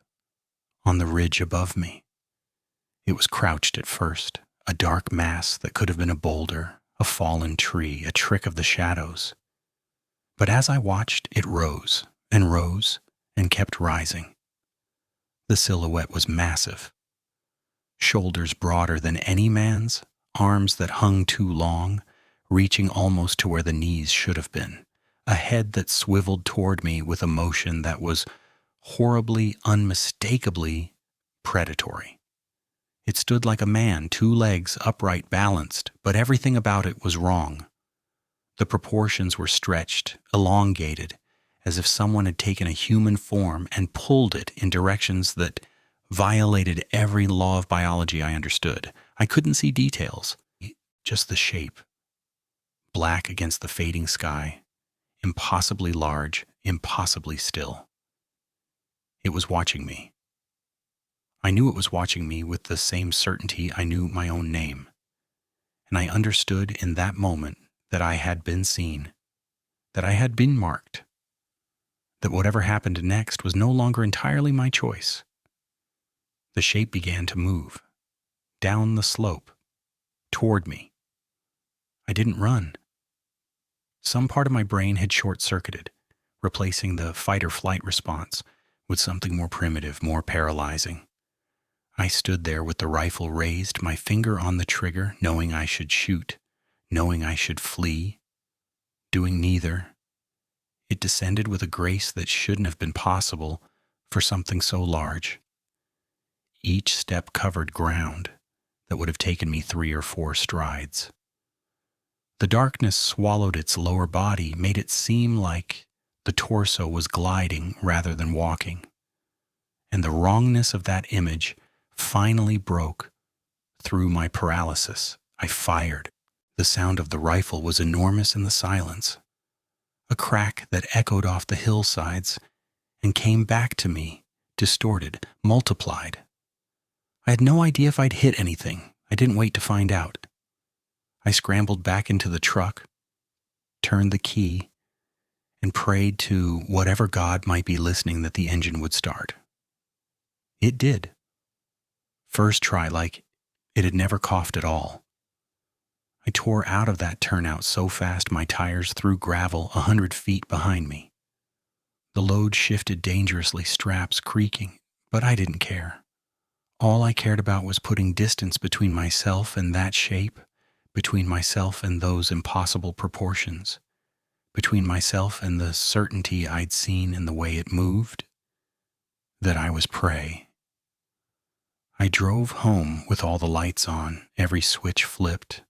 [SPEAKER 1] on the ridge above me. It was crouched at first, a dark mass that could have been a boulder, a fallen tree, a trick of the shadows. But as I watched, it rose and kept rising. The silhouette was massive. Shoulders broader than any man's, arms that hung too long, reaching almost to where the knees should have been, a head that swiveled toward me with a motion that was horribly, unmistakably predatory. It stood like a man, 2 legs upright, balanced, but everything about it was wrong. The proportions were stretched, elongated, as if someone had taken a human form and pulled it in directions that violated every law of biology I understood. I couldn't see details, just the shape. Black against the fading sky, impossibly large, impossibly still. It was watching me. I knew it was watching me with the same certainty I knew my own name, and I understood in that moment that I had been seen, that I had been marked, that whatever happened next was no longer entirely my choice. The shape began to move, down the slope, toward me. I didn't run. Some part of my brain had short-circuited, replacing the fight-or-flight response with something more primitive, more paralyzing. I stood there with the rifle raised, my finger on the trigger, knowing I should shoot, knowing I should flee, doing neither. It descended with a grace that shouldn't have been possible for something so large. Each step covered ground that would have taken me 3 or 4 strides. The darkness swallowed its lower body, made it seem like the torso was gliding rather than walking. And the wrongness of that image finally broke through my paralysis. I fired. The sound of the rifle was enormous in the silence, a crack that echoed off the hillsides and came back to me, distorted, multiplied. I had no idea if I'd hit anything. I didn't wait to find out. I scrambled back into the truck, turned the key, and prayed to whatever God might be listening that the engine would start. It did. First try, like it had never coughed at all. I tore out of that turnout so fast my tires threw gravel 100 feet behind me. The load shifted dangerously, straps creaking, but I didn't care. All I cared about was putting distance between myself and that shape, between myself and those impossible proportions, between myself and the certainty I'd seen in the way it moved, that I was prey. I drove home with all the lights on, every switch flipped,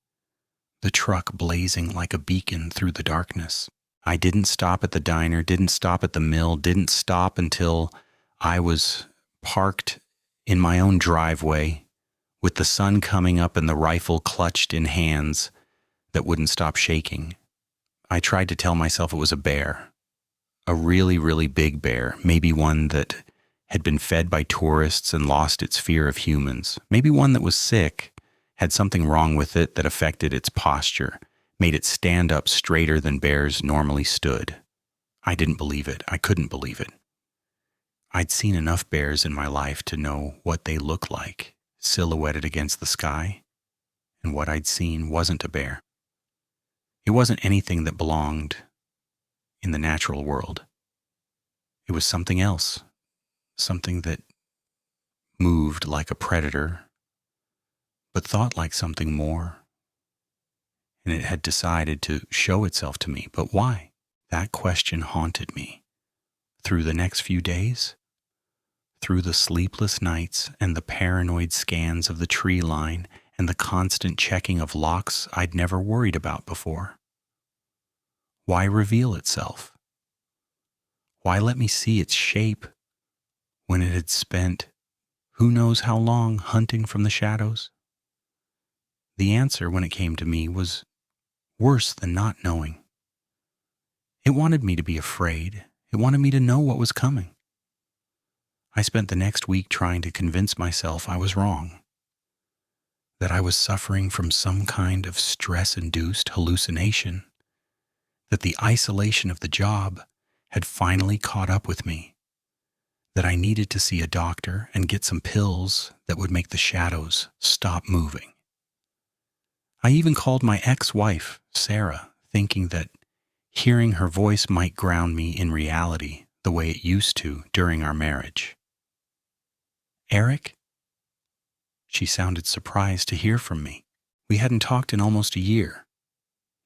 [SPEAKER 1] the truck blazing like a beacon through the darkness. I didn't stop at the diner, didn't stop at the mill, didn't stop until I was parked in my own driveway with the sun coming up and the rifle clutched in hands that wouldn't stop shaking. I tried to tell myself it was a bear, a really, really big bear, maybe one that had been fed by tourists and lost its fear of humans, maybe one that was sick, had something wrong with it that affected its posture, made it stand up straighter than bears normally stood. I didn't believe it. I couldn't believe it. I'd seen enough bears in my life to know what they look like, silhouetted against the sky, and what I'd seen wasn't a bear. It wasn't anything that belonged in the natural world. It was something else, something that moved like a predator, but thought like something more. And it had decided to show itself to me. But why? That question haunted me. Through the next few days, through the sleepless nights and the paranoid scans of the tree line and the constant checking of locks I'd never worried about before. Why reveal itself? Why let me see its shape when it had spent who knows how long hunting from the shadows? The answer, when it came to me, was worse than not knowing. It wanted me to be afraid. It wanted me to know what was coming. I spent the next week trying to convince myself I was wrong, that I was suffering from some kind of stress-induced hallucination, that the isolation of the job had finally caught up with me, that I needed to see a doctor and get some pills that would make the shadows stop moving. I even called my ex-wife, Sarah, thinking that hearing her voice might ground me in reality the way it used to during our marriage. Eric? She sounded surprised to hear from me. We hadn't talked in almost a year,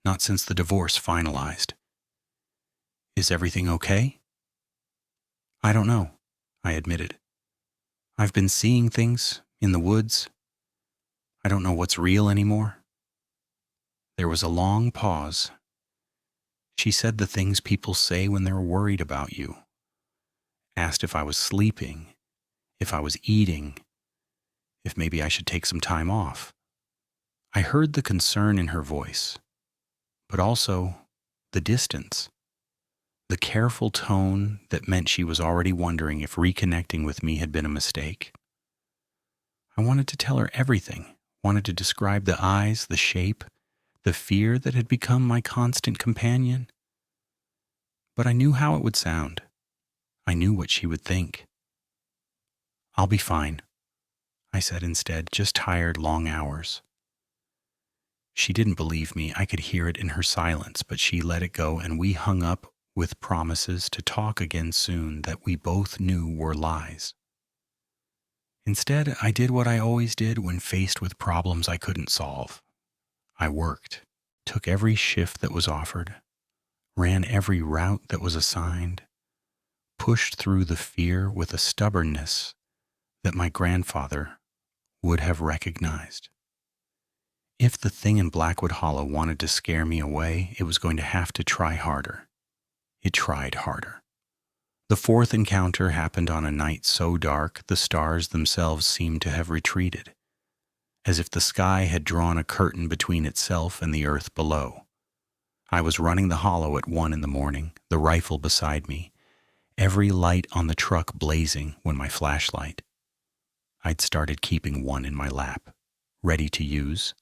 [SPEAKER 1] not since the divorce finalized. Is everything okay? I don't know, I admitted. I've been seeing things in the woods. I don't know what's real anymore. There was a long pause. She said the things people say when they're worried about you. Asked if I was sleeping, if I was eating, if maybe I should take some time off. I heard the concern in her voice, but also the distance, the careful tone that meant she was already wondering if reconnecting with me had been a mistake. I wanted to tell her everything, wanted to describe the eyes, the shape, the fear that had become my constant companion. But I knew how it would sound. I knew what she would think. I'll be fine, I said instead, just tired long hours. She didn't believe me. I could hear it in her silence, but she let it go, and we hung up with promises to talk again soon that we both knew were lies. Instead, I did what I always did when faced with problems I couldn't solve. I worked, took every shift that was offered, ran every route that was assigned, pushed through the fear with a stubbornness that my grandfather would have recognized. If the thing in Blackwood Hollow wanted to scare me away, it was going to have to try harder. It tried harder. The fourth encounter happened on a night so dark the stars themselves seemed to have retreated, as if the sky had drawn a curtain between itself and the earth below. I was running the hollow at 1 a.m, the rifle beside me, every light on the truck blazing when my flashlight. I'd started keeping one in my lap, ready to use,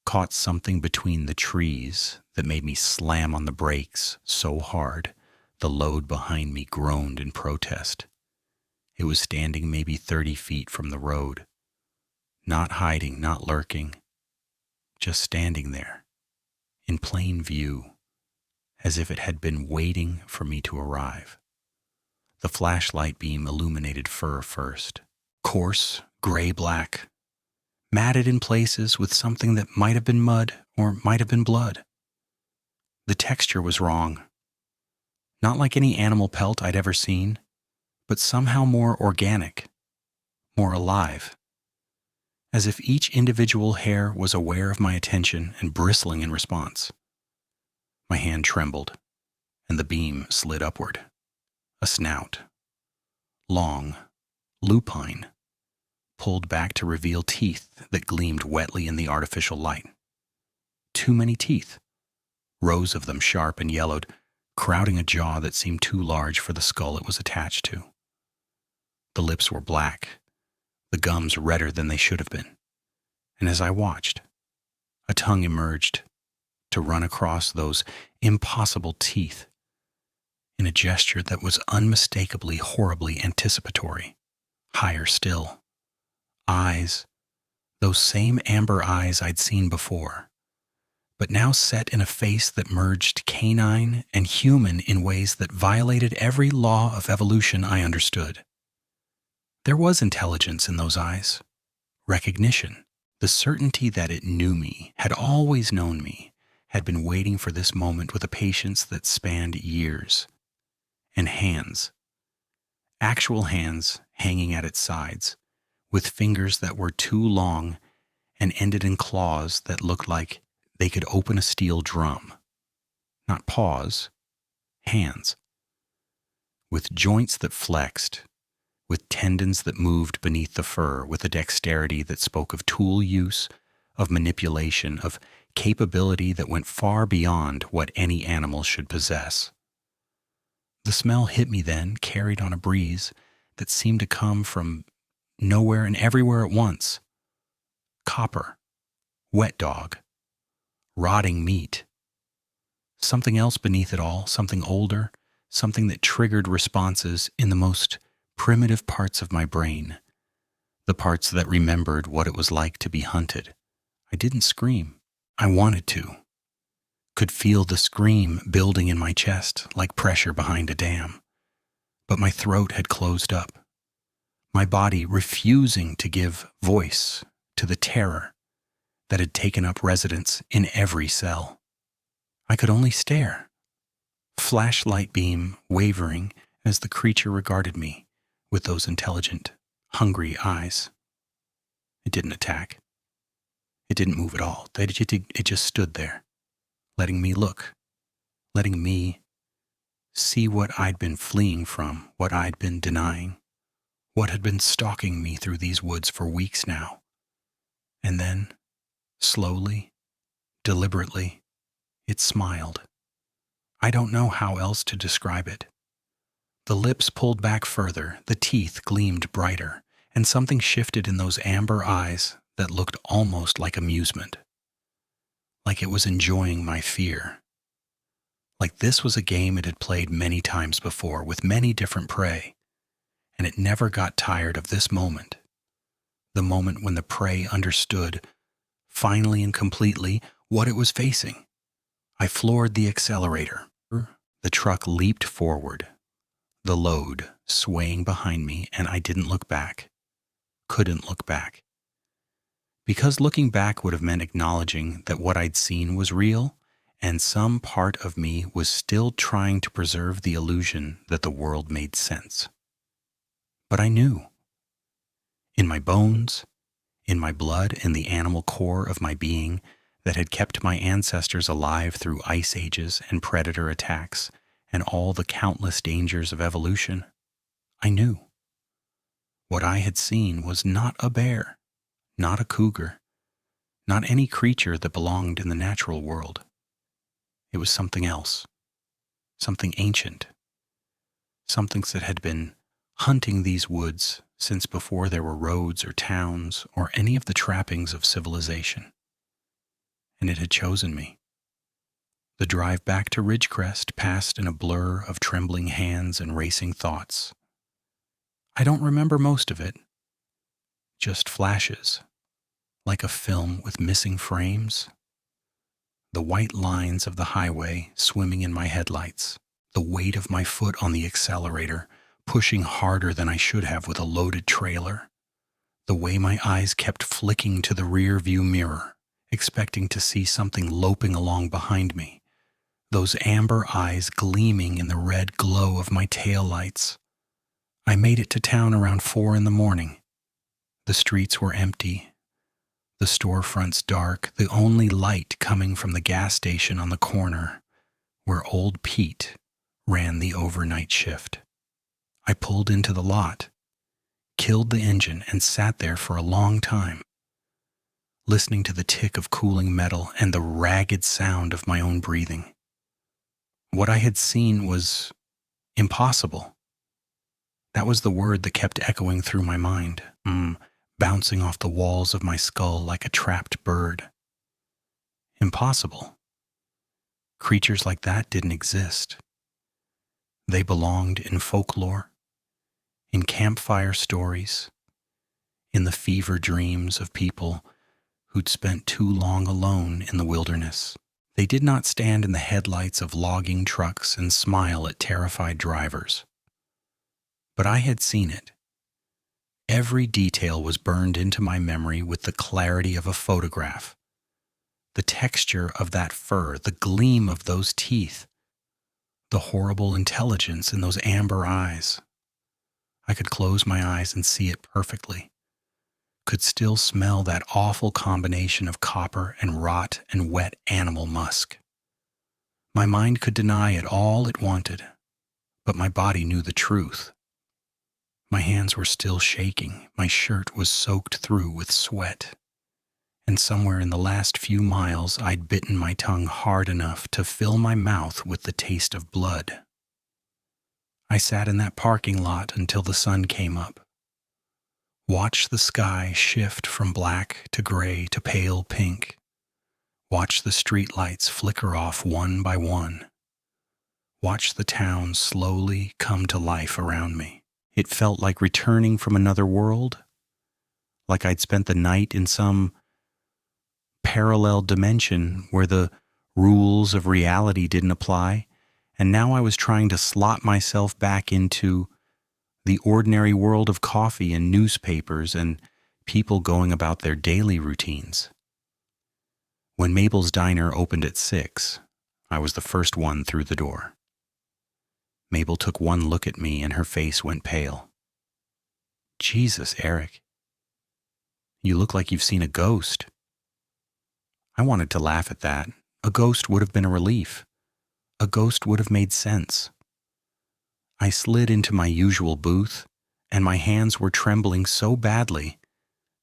[SPEAKER 1] caught something between the trees that made me slam on the brakes so hard the load behind me groaned in protest. It was standing maybe 30 feet from the road, not hiding, not lurking, just standing there, in plain view, as if it had been waiting for me to arrive. The flashlight beam illuminated fur first, coarse, gray-black, matted in places with something that might have been mud or might have been blood. The texture was wrong. Not like any animal pelt I'd ever seen, but somehow more organic, more alive, as if each individual hair was aware of my attention and bristling in response. My hand trembled, and the beam slid upward. A snout, long, lupine, pulled back to reveal teeth that gleamed wetly in the artificial light. Too many teeth, rows of them sharp and yellowed, crowding a jaw that seemed too large for the skull it was attached to. The lips were black, the gums redder than they should have been, and as I watched, a tongue emerged to run across those impossible teeth in a gesture that was unmistakably horribly anticipatory. Higher still, eyes, those same amber eyes I'd seen before, but now set in a face that merged canine and human in ways that violated every law of evolution I understood. There was intelligence in those eyes, recognition, the certainty that it knew me, had always known me, had been waiting for this moment with a patience that spanned years. And hands, actual hands hanging at its sides, with fingers that were too long and ended in claws that looked like they could open a steel drum. Not paws, hands. With joints that flexed, with tendons that moved beneath the fur, with a dexterity that spoke of tool use, of manipulation, of capability that went far beyond what any animal should possess. The smell hit me then, carried on a breeze that seemed to come from nowhere and everywhere at once. Copper, wet dog, rotting meat. Something else beneath it all, something older, something that triggered responses in the most primitive parts of my brain, the parts that remembered what it was like to be hunted. I didn't scream. I wanted to. Could feel the scream building in my chest like pressure behind a dam. But my throat had closed up, my body refusing to give voice to the terror that had taken up residence in every cell. I could only stare, flashlight beam wavering as the creature regarded me with those intelligent, hungry eyes. It didn't attack. It didn't move at all. It just stood there, letting me look, letting me see what I'd been fleeing from, what I'd been denying, what had been stalking me through these woods for weeks now. And then, slowly, deliberately, it smiled. I don't know how else to describe it. The lips pulled back further, the teeth gleamed brighter, and something shifted in those amber eyes that looked almost like amusement. Like it was enjoying my fear. Like this was a game it had played many times before with many different prey, and it never got tired of this moment. The moment when the prey understood finally and completely, what it was facing. I floored the accelerator. The truck leaped forward, the load swaying behind me, and I didn't look back. Couldn't look back. Because looking back would have meant acknowledging that what I'd seen was real, and some part of me was still trying to preserve the illusion that the world made sense. But I knew. In my bones, in my blood, in the animal core of my being that had kept my ancestors alive through ice ages and predator attacks and all the countless dangers of evolution, I knew. What I had seen was not a bear, not a cougar, not any creature that belonged in the natural world. It was something else, something ancient, something that had been hunting these woods since before there were roads or towns or any of the trappings of civilization. And it had chosen me. The drive back to Ridgecrest passed in a blur of trembling hands and racing thoughts. I don't remember most of it, just flashes, like a film with missing frames. The white lines of the highway swimming in my headlights, the weight of my foot on the accelerator, pushing harder than I should have with a loaded trailer, the way my eyes kept flicking to the rear view mirror, expecting to see something loping along behind me, those amber eyes gleaming in the red glow of my taillights. I made it to town around 4 a.m. The streets were empty, the storefronts dark, the only light coming from the gas station on the corner where old Pete ran the overnight shift. I pulled into the lot, killed the engine, and sat there for a long time, listening to the tick of cooling metal and the ragged sound of my own breathing. What I had seen was impossible. That was the word that kept echoing through my mind, bouncing off the walls of my skull like a trapped bird. Impossible. Creatures like that didn't exist. They belonged in folklore, in campfire stories, in the fever dreams of people who'd spent too long alone in the wilderness. They did not stand in the headlights of logging trucks and smile at terrified drivers. But I had seen it. Every detail was burned into my memory with the clarity of a photograph. The texture of that fur, the gleam of those teeth, the horrible intelligence in those amber eyes. I could close my eyes and see it perfectly. Could still smell that awful combination of copper and rot and wet animal musk. My mind could deny it all it wanted, but my body knew the truth. My hands were still shaking, my shirt was soaked through with sweat, and somewhere in the last few miles I'd bitten my tongue hard enough to fill my mouth with the taste of blood. I sat in that parking lot until the sun came up. Watched the sky shift from black to gray to pale pink. Watched the streetlights flicker off one by one. Watched the town slowly come to life around me. It felt like returning from another world, like I'd spent the night in some parallel dimension where the rules of reality didn't apply, and now I was trying to slot myself back into the ordinary world of coffee and newspapers and people going about their daily routines. When Mabel's Diner opened at 6, I was the first one through the door. Mabel took one look at me and her face went pale. Jesus, Eric. You look like you've seen a ghost. I wanted to laugh at that. A ghost would have been a relief. A ghost would have made sense. I slid into my usual booth, and my hands were trembling so badly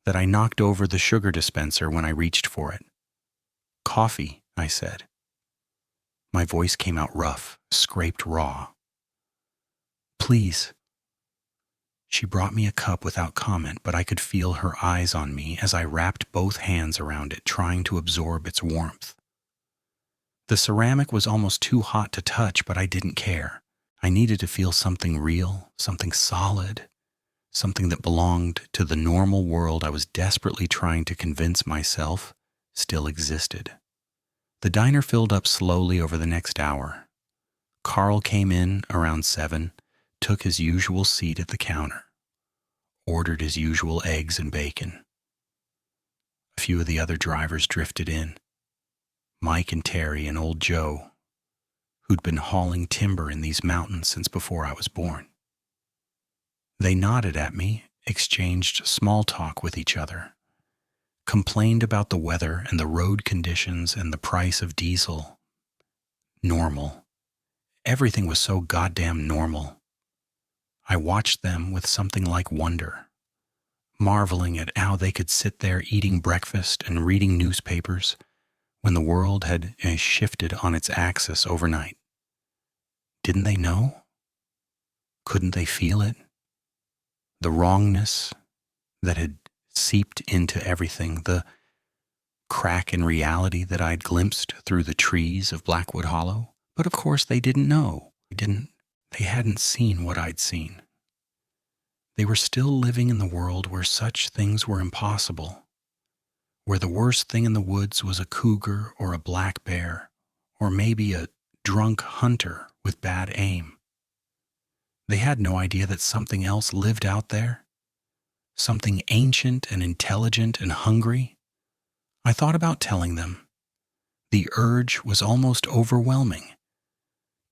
[SPEAKER 1] that I knocked over the sugar dispenser when I reached for it. Coffee, I said. My voice came out rough, scraped raw. Please. She brought me a cup without comment, but I could feel her eyes on me as I wrapped both hands around it, trying to absorb its warmth. The ceramic was almost too hot to touch, but I didn't care. I needed to feel something real, something solid, something that belonged to the normal world I was desperately trying to convince myself still existed. The diner filled up slowly over the next hour. Carl came in around 7, took his usual seat at the counter, ordered his usual eggs and bacon. A few of the other drivers drifted in. Mike and Terry and old Joe, who'd been hauling timber in these mountains since before I was born. They nodded at me, exchanged small talk with each other, complained about the weather and the road conditions and the price of diesel. Normal. Everything was so goddamn normal. I watched them with something like wonder, marveling at how they could sit there eating breakfast and reading newspapers when the world had shifted on its axis overnight. Didn't they know? Couldn't they feel it? The wrongness that had seeped into everything, the crack in reality that I'd glimpsed through the trees of Blackwood Hollow. But of course they didn't know. They hadn't seen what I'd seen. They were still living in the world where such things were impossible, where the worst thing in the woods was a cougar or a black bear, or maybe a drunk hunter with bad aim. They had no idea that something else lived out there, something ancient and intelligent and hungry. I thought about telling them. The urge was almost overwhelming.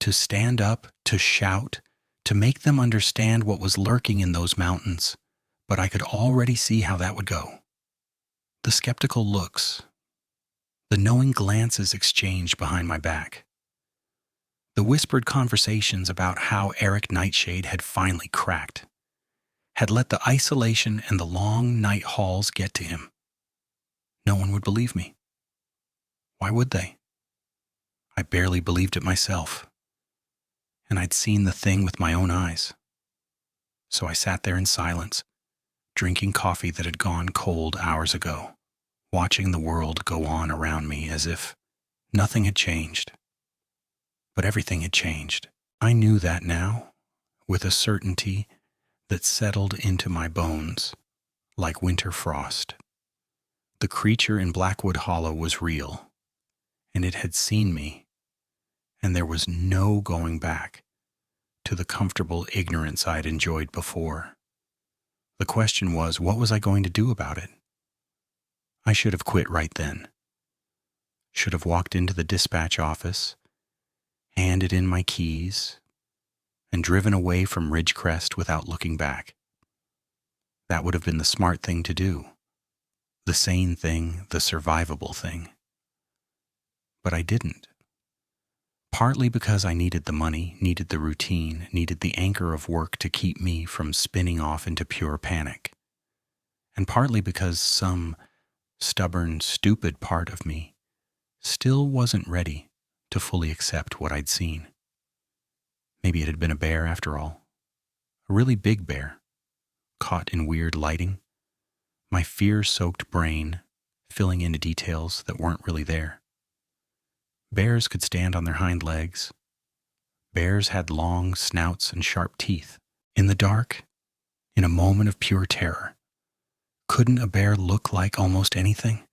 [SPEAKER 1] To stand up, to shout, to make them understand what was lurking in those mountains, but I could already see how that would go. The skeptical looks, the knowing glances exchanged behind my back, the whispered conversations about how Eric Nightshade had finally cracked, had let the isolation and the long night hauls get to him. No one would believe me. Why would they? I barely believed it myself, and I'd seen the thing with my own eyes. So I sat there in silence, drinking coffee that had gone cold hours ago, watching the world go on around me as if nothing had changed. But everything had changed. I knew that now, with a certainty that settled into my bones like winter frost. The creature in Blackwood Hollow was real, and it had seen me, and there was no going back to the comfortable ignorance I'd enjoyed before. The question was, what was I going to do about it? I should have quit right then. Should have walked into the dispatch office, handed in my keys, and driven away from Ridgecrest without looking back. That would have been the smart thing to do, the sane thing, the survivable thing. But I didn't. Partly because I needed the money, needed the routine, needed the anchor of work to keep me from spinning off into pure panic. And partly because some stubborn, stupid part of me still wasn't ready to fully accept what I'd seen. Maybe it had been a bear after all. A really big bear, caught in weird lighting. My fear-soaked brain filling into details that weren't really there. Bears could stand on their hind legs. Bears had long snouts and sharp teeth. In the dark, in a moment of pure terror, couldn't a bear look like almost anything?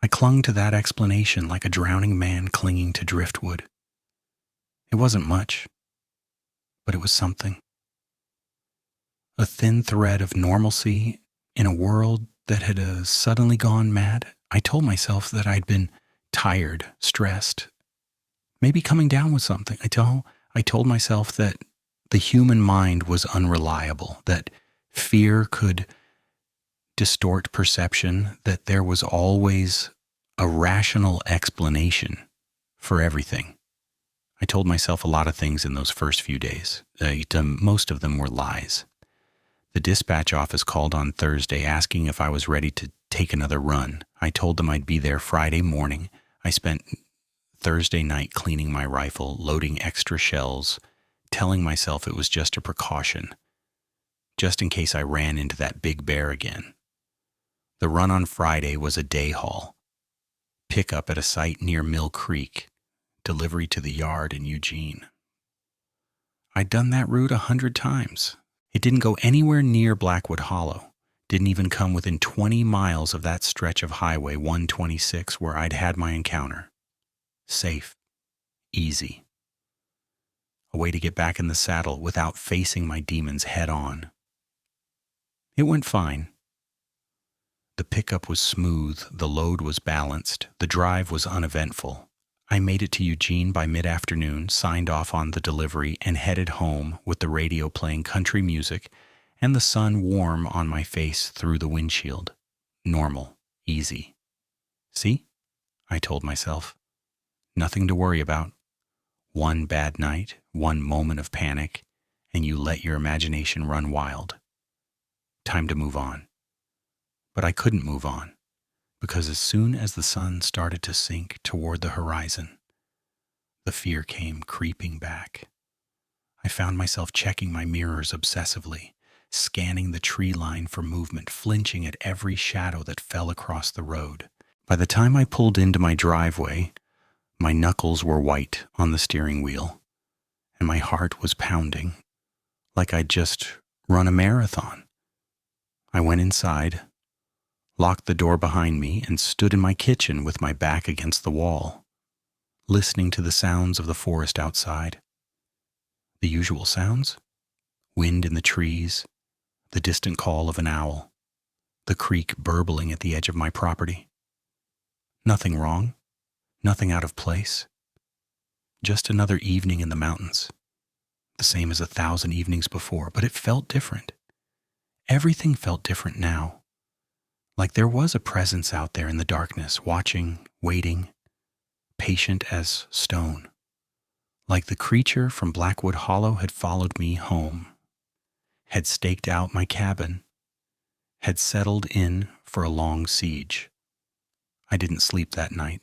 [SPEAKER 1] I clung to that explanation like a drowning man clinging to driftwood. It wasn't much, but it was something. A thin thread of normalcy in a world that had suddenly gone mad. I told myself that I'd been tired, stressed, maybe coming down with something. I told myself that the human mind was unreliable, that fear could distort perception, that there was always a rational explanation for everything. I told myself a lot of things in those first few days. Most of them were lies. The dispatch office called on Thursday asking if I was ready to take another run. I told them I'd be there Friday morning. I spent Thursday night cleaning my rifle, loading extra shells, telling myself it was just a precaution, just in case I ran into that big bear again. The run on Friday was a day haul. Pickup at a site near Mill Creek, delivery to the yard in Eugene. I'd done that route 100 times. It didn't go anywhere near Blackwood Hollow, Didn't even come within 20 miles of that stretch of Highway 126 where I'd had my encounter. Safe, easy. A way to get back in the saddle without facing my demons head on. It went fine. The pickup was smooth, the load was balanced, the drive was uneventful. I made it to Eugene by mid-afternoon, signed off on the delivery, and headed home with the radio playing country music and the sun warm on my face through the windshield. Normal, easy. See? I told myself. Nothing to worry about. One bad night, one moment of panic, and you let your imagination run wild. Time to move on. But I couldn't move on, because as soon as the sun started to sink toward the horizon, the fear came creeping back. I found myself checking my mirrors obsessively, scanning the tree line for movement, flinching at every shadow that fell across the road. By the time I pulled into my driveway, my knuckles were white on the steering wheel, and my heart was pounding, like I'd just run a marathon. I went inside, locked the door behind me, and stood in my kitchen with my back against the wall, listening to the sounds of the forest outside. The usual sounds: wind in the trees, the distant call of an owl, the creek burbling at the edge of my property. Nothing wrong, nothing out of place. Just another evening in the mountains, the same as 1,000 evenings before, but it felt different. Everything felt different now. Like there was a presence out there in the darkness, watching, waiting, patient as stone. Like the creature from Blackwood Hollow had followed me home, had staked out my cabin, had settled in for a long siege. I didn't sleep that night.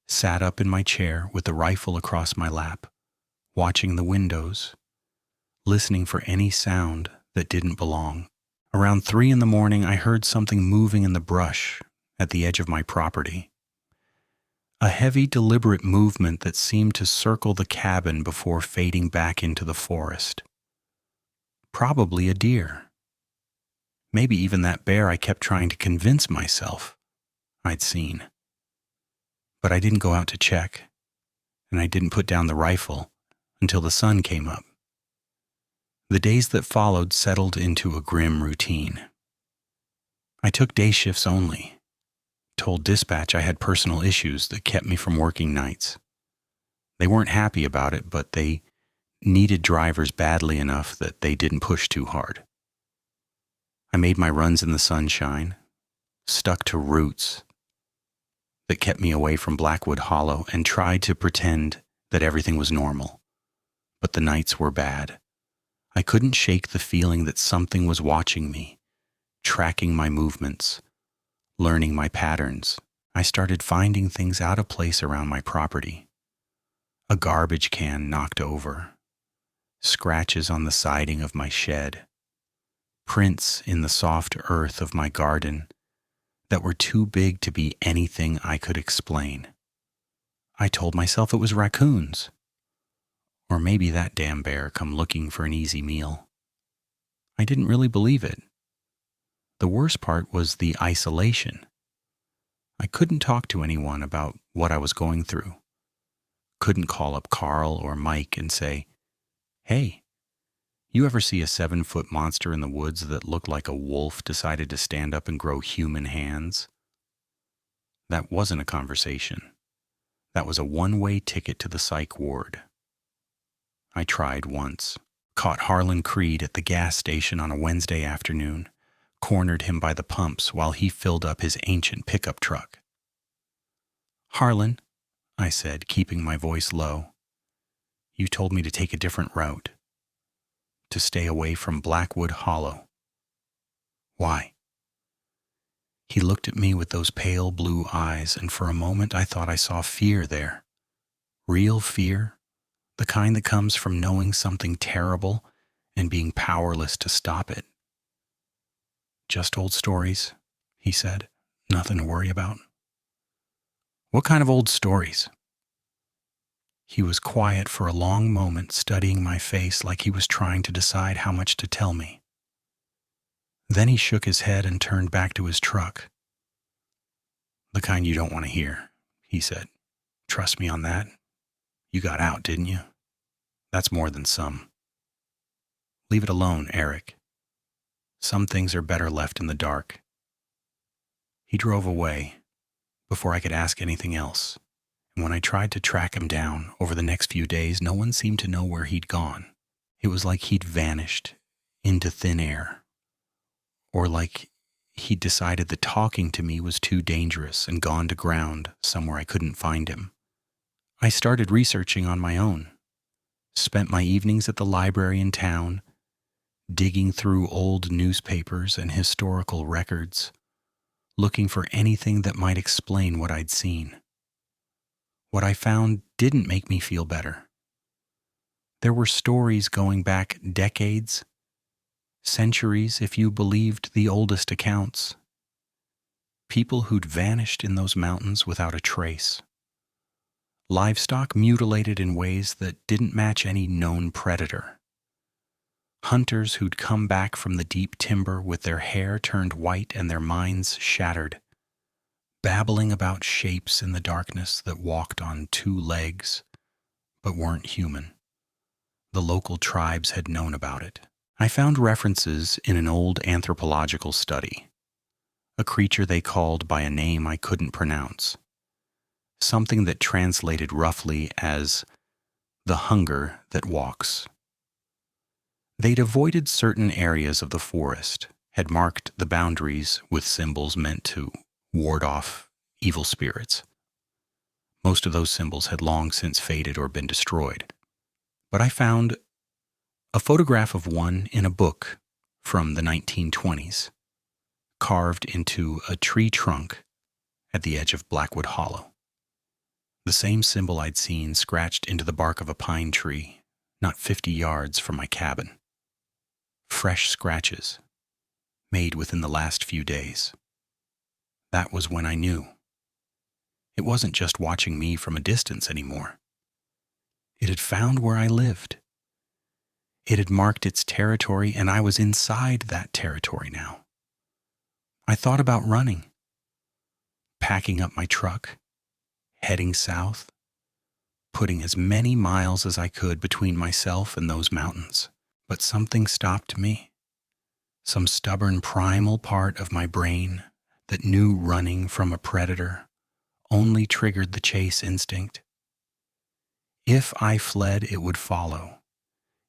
[SPEAKER 1] Sat up in my chair with the rifle across my lap, watching the windows, listening for any sound that didn't belong. Around 3 a.m, I heard something moving in the brush at the edge of my property. A heavy, deliberate movement that seemed to circle the cabin before fading back into the forest. Probably a deer. Maybe even that bear I kept trying to convince myself I'd seen. But I didn't go out to check, and I didn't put down the rifle until the sun came up. The days that followed settled into a grim routine. I took day shifts only. Told dispatch I had personal issues that kept me from working nights. They weren't happy about it, but they needed drivers badly enough that they didn't push too hard. I made my runs in the sunshine, stuck to routes that kept me away from Blackwood Hollow, and tried to pretend that everything was normal. But the nights were bad. I couldn't shake the feeling that something was watching me, tracking my movements, learning my patterns. I started finding things out of place around my property. A garbage can knocked over, scratches on the siding of my shed, prints in the soft earth of my garden that were too big to be anything I could explain. I told myself it was raccoons. Or maybe that damn bear come looking for an easy meal. I didn't really believe it. The worst part was the isolation. I couldn't talk to anyone about what I was going through. Couldn't call up Carl or Mike and say, "Hey, you ever see a 7-foot monster in the woods that looked like a wolf decided to stand up and grow human hands?" That wasn't a conversation. That was a one-way ticket to the psych ward. I tried once. Caught Harlon Creed at the gas station on a Wednesday afternoon, cornered him by the pumps while he filled up his ancient pickup truck. "Harlon," I said, keeping my voice low, "you told me to take a different route, to stay away from Blackwood Hollow. Why?" He looked at me with those pale blue eyes, and for a moment I thought I saw fear there. Real fear. The kind that comes from knowing something terrible and being powerless to stop it. "Just old stories," he said. "Nothing to worry about." "What kind of old stories?" He was quiet for a long moment, studying my face like he was trying to decide how much to tell me. Then he shook his head and turned back to his truck. "The kind you don't want to hear," he said. "Trust me on that. You got out, didn't you? That's more than some. Leave it alone, Eric. Some things are better left in the dark." He drove away before I could ask anything else, and when I tried to track him down over the next few days, no one seemed to know where he'd gone. It was like he'd vanished into thin air, or like he'd decided that talking to me was too dangerous and gone to ground somewhere I couldn't find him. I started researching on my own, spent my evenings at the library in town, digging through old newspapers and historical records, looking for anything that might explain what I'd seen. What I found didn't make me feel better. There were stories going back decades, centuries if you believed the oldest accounts. People who'd vanished in those mountains without a trace. Livestock mutilated in ways that didn't match any known predator. Hunters who'd come back from the deep timber with their hair turned white and their minds shattered, babbling about shapes in the darkness that walked on two legs but weren't human. The local tribes had known about it. I found references in an old anthropological study, a creature they called by a name I couldn't pronounce, something that translated roughly as the hunger that walks. They'd avoided certain areas of the forest, had marked the boundaries with symbols meant to ward off evil spirits. Most of those symbols had long since faded or been destroyed. But I found a photograph of one in a book from the 1920s, carved into a tree trunk at the edge of Blackwood Hollow. The same symbol I'd seen scratched into the bark of a pine tree, not 50 yards from my cabin. Fresh scratches, made within the last few days. That was when I knew. It wasn't just watching me from a distance anymore. It had found where I lived. It had marked its territory, and I was inside that territory now. I thought about running, packing up my truck, heading south, putting as many miles as I could between myself and those mountains. But something stopped me. Some stubborn primal part of my brain that knew running from a predator only triggered the chase instinct. If I fled, it would follow.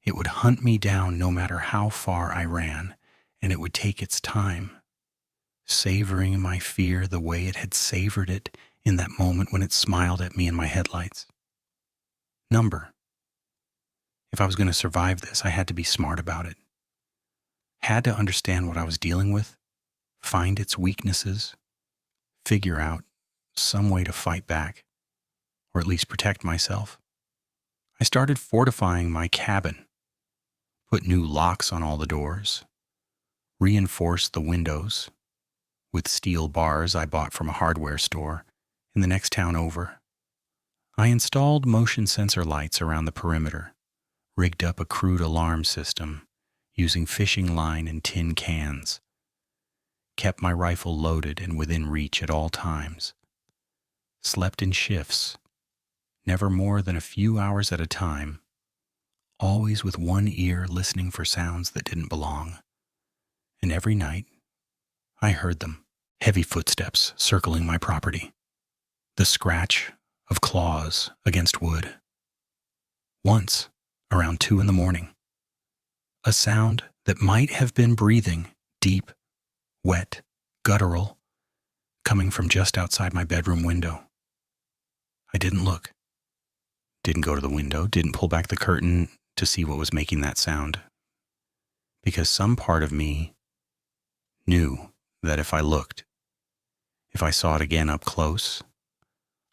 [SPEAKER 1] It would hunt me down no matter how far I ran, and it would take its time, savoring my fear the way it had savored it in that moment when it smiled at me in my headlights. Number. If I was going to survive this, I had to be smart about it. Had to understand what I was dealing with, find its weaknesses, figure out some way to fight back, or at least protect myself. I started fortifying my cabin, put new locks on all the doors, reinforced the windows with steel bars I bought from a hardware store in the next town over. I installed motion sensor lights around the perimeter, rigged up a crude alarm system using fishing line and tin cans, kept my rifle loaded and within reach at all times, slept in shifts, never more than a few hours at a time, always with one ear listening for sounds that didn't belong. And every night, I heard them, heavy footsteps circling my property, the scratch of claws against wood. Once, around 2 a.m, a sound that might have been breathing, deep, wet, guttural, coming from just outside my bedroom window. I didn't look, didn't go to the window, didn't pull back the curtain to see what was making that sound, because some part of me knew that if I looked, if I saw it again up close,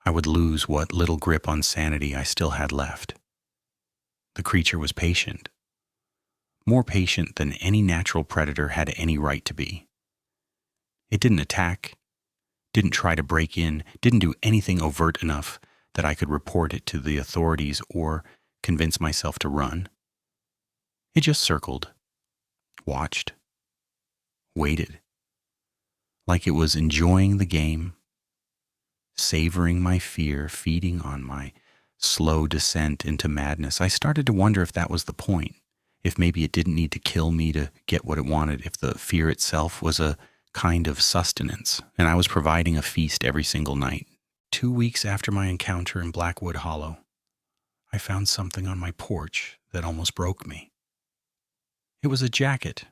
[SPEAKER 1] I would lose what little grip on sanity I still had left. The creature was patient, more patient than any natural predator had any right to be. It didn't attack, didn't try to break in, didn't do anything overt enough that I could report it to the authorities or convince myself to run. It just circled, watched, waited, like it was enjoying the game, savoring my fear, feeding on my slow descent into madness. I started to wonder if that was the point, if maybe it didn't need to kill me to get what it wanted, if the fear itself was a kind of sustenance, and I was providing a feast every single night. 2 weeks after my encounter in Blackwood Hollow, I found something on my porch that almost broke me. It was a jacket,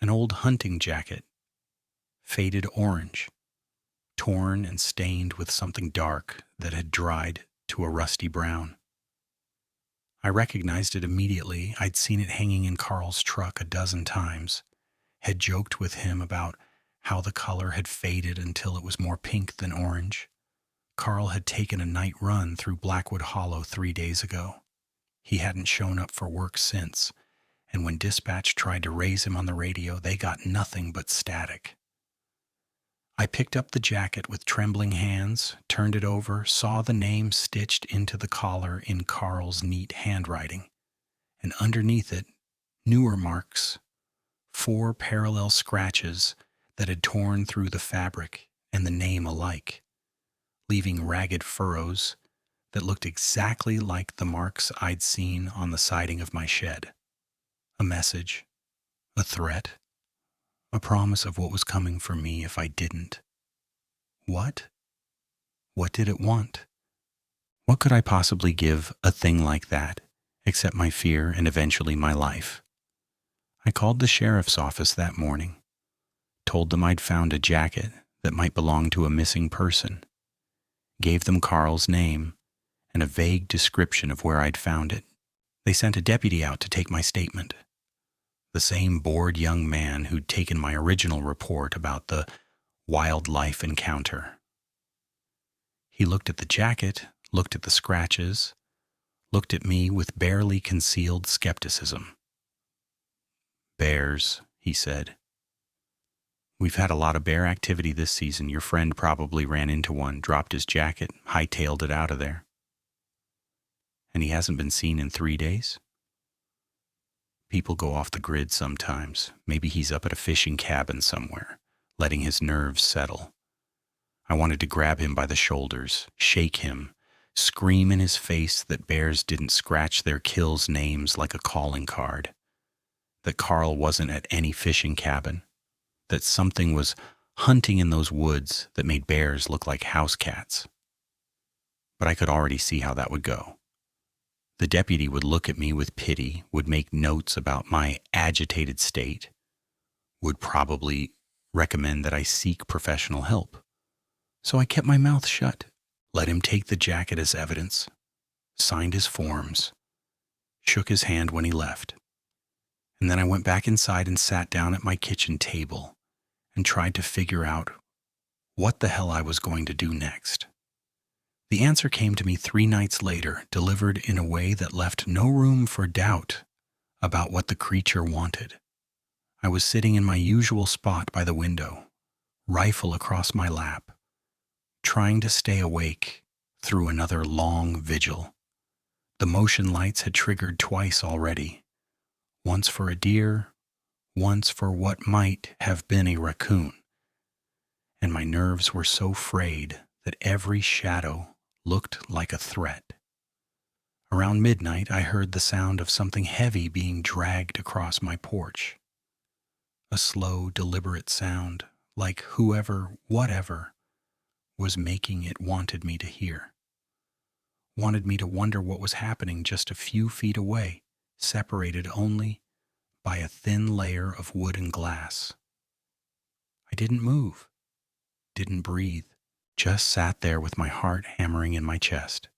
[SPEAKER 1] an old hunting jacket, faded orange, torn and stained with something dark that had dried to a rusty brown. I recognized it immediately. I'd seen it hanging in Carl's truck a dozen times, had joked with him about how the color had faded until it was more pink than orange. Carl had taken a night run through Blackwood Hollow 3 days ago. He hadn't shown up for work since, and when dispatch tried to raise him on the radio, they got nothing but static. I picked up the jacket with trembling hands, turned it over, saw the name stitched into the collar in Carl's neat handwriting, and underneath it, newer marks, 4 parallel scratches that had torn through the fabric and the name alike, leaving ragged furrows that looked exactly like the marks I'd seen on the siding of my shed. A message, a threat, a promise of what was coming for me if I didn't. What? What did it want? What could I possibly give a thing like that, except my fear and eventually my life? I called the sheriff's office that morning, told them I'd found a jacket that might belong to a missing person, gave them Carl's name and a vague description of where I'd found it. They sent a deputy out to take my statement, the same bored young man who'd taken my original report about the wildlife encounter. He looked at the jacket, looked at the scratches, looked at me with barely concealed skepticism. "Bears," he said. "We've had a lot of bear activity this season. Your friend probably ran into one, dropped his jacket, hightailed it out of there. And he hasn't been seen in 3 days? People go off the grid sometimes. Maybe he's up at a fishing cabin somewhere, letting his nerves settle." I wanted to grab him by the shoulders, shake him, scream in his face that bears didn't scratch their kills' names like a calling card, that Carl wasn't at any fishing cabin, that something was hunting in those woods that made bears look like house cats. But I could already see how that would go. The deputy would look at me with pity, would make notes about my agitated state, would probably recommend that I seek professional help. So I kept my mouth shut, let him take the jacket as evidence, signed his forms, shook his hand when he left. And then I went back inside and sat down at my kitchen table and tried to figure out what the hell I was going to do next. The answer came to me 3 nights later, delivered in a way that left no room for doubt about what the creature wanted. I was sitting in my usual spot by the window, rifle across my lap, trying to stay awake through another long vigil. The motion lights had triggered twice already, once for a deer, once for what might have been a raccoon, and my nerves were so frayed that every shadow looked like a threat. Around midnight, I heard the sound of something heavy being dragged across my porch. A slow, deliberate sound, like whoever, whatever, was making it wanted me to hear. Wanted me to wonder what was happening just a few feet away, separated only by a thin layer of wood and glass. I didn't move, didn't breathe, just sat there with my heart hammering in my chest,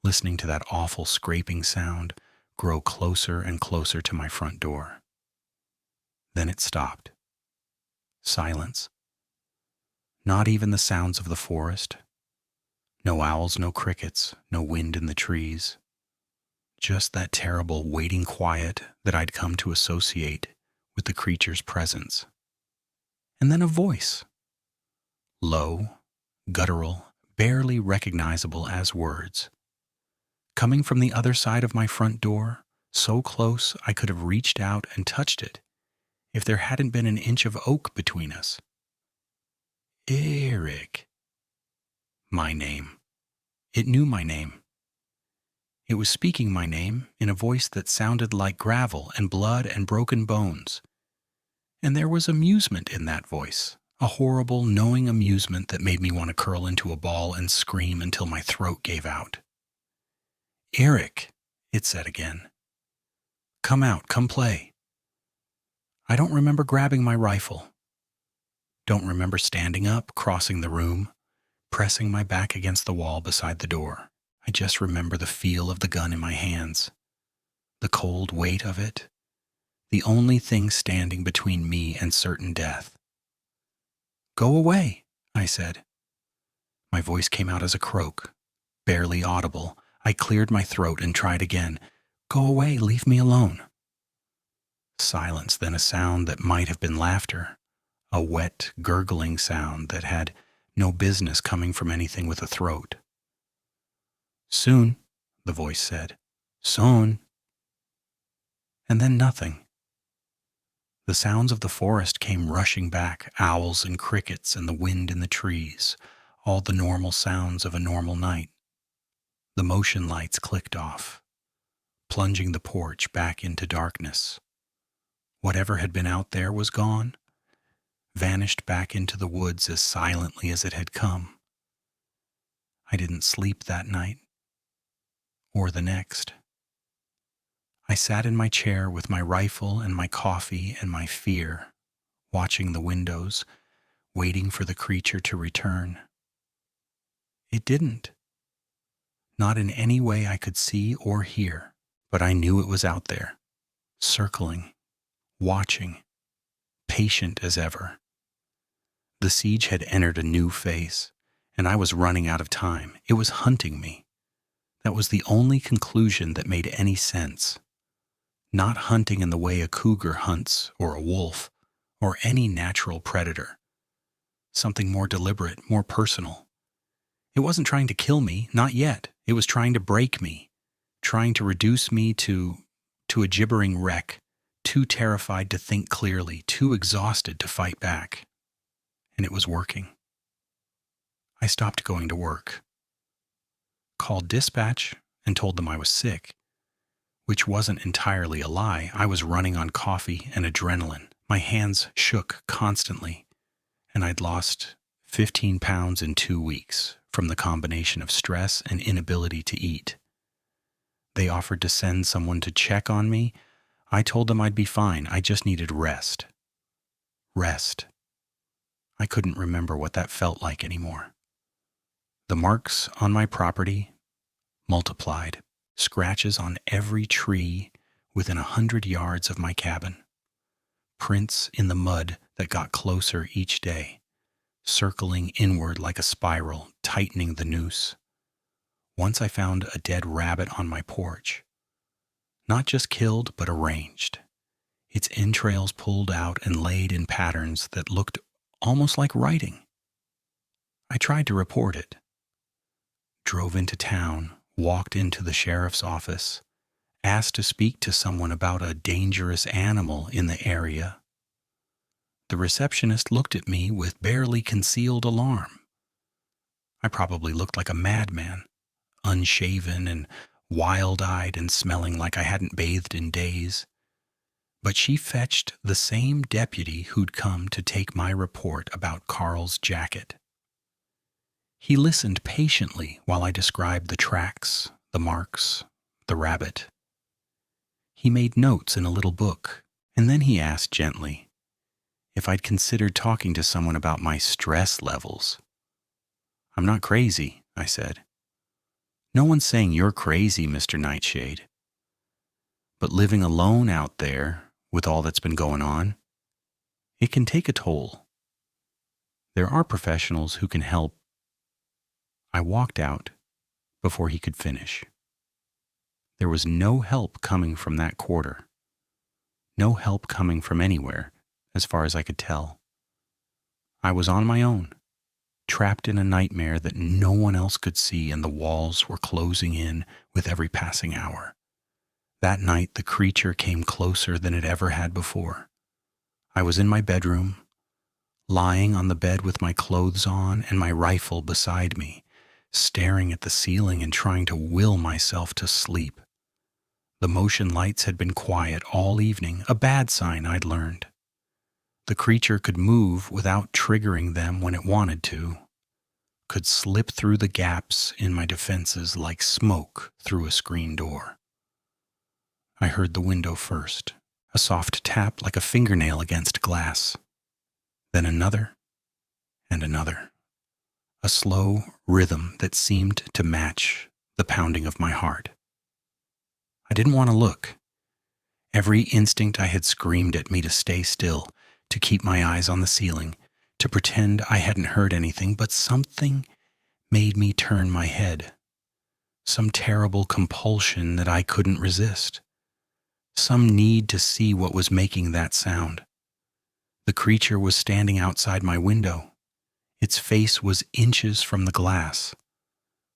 [SPEAKER 1] listening to that awful scraping sound grow closer and closer to my front door. Then it stopped. Silence. Not even the sounds of the forest. No owls, no crickets, no wind in the trees. Just that terrible waiting quiet that I'd come to associate with the creature's presence. And then a voice. Low, guttural, barely recognizable as words. Coming from the other side of my front door, so close I could have reached out and touched it, if there hadn't been an inch of oak between us. Eric. My name. It knew my name. It was speaking my name in a voice that sounded like gravel and blood and broken bones. And there was amusement in that voice, a horrible, knowing amusement that made me want to curl into a ball and scream until my throat gave out. Eric, it said again. Come out, come play. I don't remember grabbing my rifle. Don't remember standing up, crossing the room, pressing my back against the wall beside the door. I just remember the feel of the gun in my hands, the cold weight of it, the only thing standing between me and certain death. Go away, I said. My voice came out as a croak, barely audible. I cleared my throat and tried again. Go away, leave me alone. Silence, then a sound that might have been laughter, a wet, gurgling sound that had no business coming from anything with a throat. Soon, the voice said. Soon. And then nothing. The sounds of the forest came rushing back, owls and crickets and the wind in the trees, all the normal sounds of a normal night. The motion lights clicked off, plunging the porch back into darkness. Whatever had been out there was gone, vanished back into the woods as silently as it had come. I didn't sleep that night, or the next. I sat in my chair with my rifle and my coffee and my fear, watching the windows, waiting for the creature to return. It didn't. Not in any way I could see or hear, but I knew it was out there, circling, watching, patient as ever. The siege had entered a new phase, and I was running out of time. It was hunting me. That was the only conclusion that made any sense. Not hunting in the way a cougar hunts, or a wolf, or any natural predator. Something more deliberate, more personal. It wasn't trying to kill me, not yet. It was trying to break me, trying to reduce me to a gibbering wreck, too terrified to think clearly, too exhausted to fight back. And it was working. I stopped going to work. Called dispatch and told them I was sick, which wasn't entirely a lie. I was running on coffee and adrenaline. My hands shook constantly, and I'd lost 15 pounds in 2 weeks from the combination of stress and inability to eat. They offered to send someone to check on me. I told them I'd be fine. I just needed rest. Rest. I couldn't remember what that felt like anymore. The marks on my property multiplied, scratches on every tree within 100 yards of my cabin. Prints in the mud that got closer each day, circling inward like a spiral, tightening the noose. Once I found a dead rabbit on my porch. Not just killed, but arranged. Its entrails pulled out and laid in patterns that looked almost like writing. I tried to report it. Drove into town, walked into the sheriff's office, asked to speak to someone about a dangerous animal in the area. The receptionist looked at me with barely concealed alarm. I probably looked like a madman, unshaven and wild-eyed and smelling like I hadn't bathed in days. But she fetched the same deputy who'd come to take my report about Carl's jacket. He listened patiently while I described the tracks, the marks, the rabbit. He made notes in a little book, and then he asked gently if I'd considered talking to someone about my stress levels. I'm not crazy, I said. No one's saying you're crazy, Mr. Nightshade. But living alone out there, with all that's been going on, it can take a toll. There are professionals who can help. I walked out before he could finish. There was no help coming from that quarter. No help coming from anywhere, as far as I could tell. I was on my own, trapped in a nightmare that no one else could see, and the walls were closing in with every passing hour. That night, the creature came closer than it ever had before. I was in my bedroom, lying on the bed with my clothes on and my rifle beside me, staring at the ceiling and trying to will myself to sleep. The motion lights had been quiet all evening, a bad sign, I'd learned. The creature could move without triggering them when it wanted to, could slip through the gaps in my defenses like smoke through a screen door. I heard the window first, a soft tap like a fingernail against glass. Then another and another, a slow rhythm that seemed to match the pounding of my heart. I didn't want to look. Every instinct I had screamed at me to stay still, to keep my eyes on the ceiling, to pretend I hadn't heard anything, but something made me turn my head. Some terrible compulsion that I couldn't resist. Some need to see what was making that sound. The creature was standing outside my window. Its face was inches from the glass,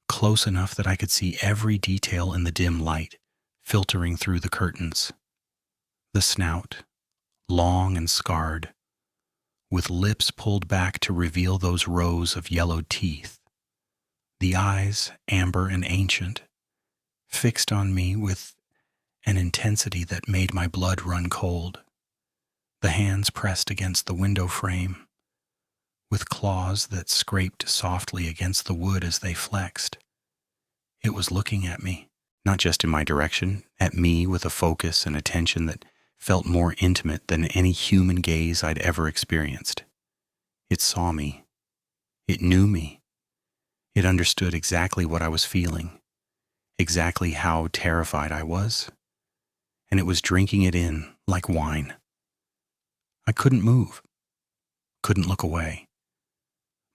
[SPEAKER 1] close enough that I could see every detail in the dim light, filtering through the curtains. The snout, long and scarred, with lips pulled back to reveal those rows of yellowed teeth. The eyes, amber and ancient, fixed on me with an intensity that made my blood run cold. The hands pressed against the window frame, with claws that scraped softly against the wood as they flexed. It was looking at me, not just in my direction, at me with a focus and attention that felt more intimate than any human gaze I'd ever experienced. It saw me. It knew me. It understood exactly what I was feeling, exactly how terrified I was, and it was drinking it in like wine. I couldn't move, couldn't look away.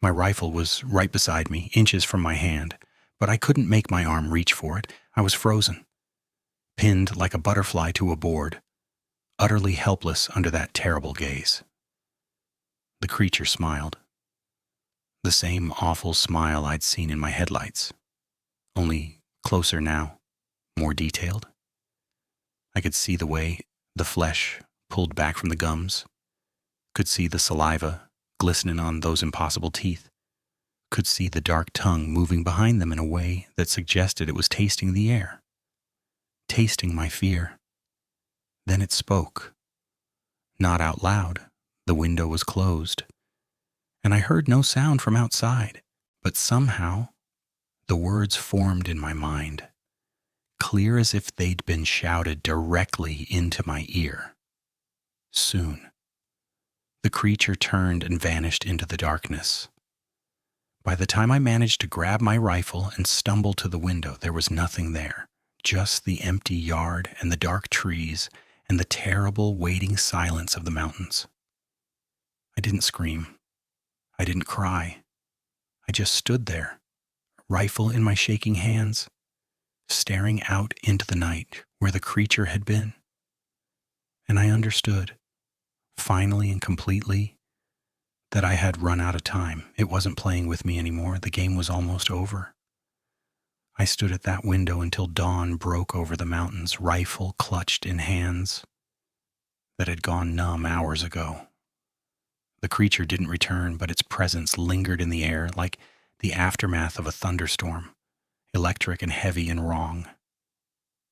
[SPEAKER 1] My rifle was right beside me, inches from my hand, but I couldn't make my arm reach for it. I was frozen, pinned like a butterfly to a board, utterly helpless under that terrible gaze. The creature smiled. The same awful smile I'd seen in my headlights, only closer now, more detailed. I could see the way the flesh pulled back from the gums, could see the saliva glistening on those impossible teeth, could see the dark tongue moving behind them in a way that suggested it was tasting the air, tasting my fear. Then it spoke. Not out loud. The window was closed, and I heard no sound from outside, but somehow the words formed in my mind, clear as if they'd been shouted directly into my ear. Soon. The creature turned and vanished into the darkness. By the time I managed to grab my rifle and stumble to the window, there was nothing there, just the empty yard and the dark trees and the terrible waiting silence of the mountains. I didn't scream. I didn't cry. I just stood there, rifle in my shaking hands, staring out into the night where the creature had been. And I understood, finally and completely, that I had run out of time. It wasn't playing with me anymore. The game was almost over. I stood at that window until dawn broke over the mountains, rifle clutched in hands that had gone numb hours ago. The creature didn't return, but its presence lingered in the air like the aftermath of a thunderstorm, electric and heavy and wrong.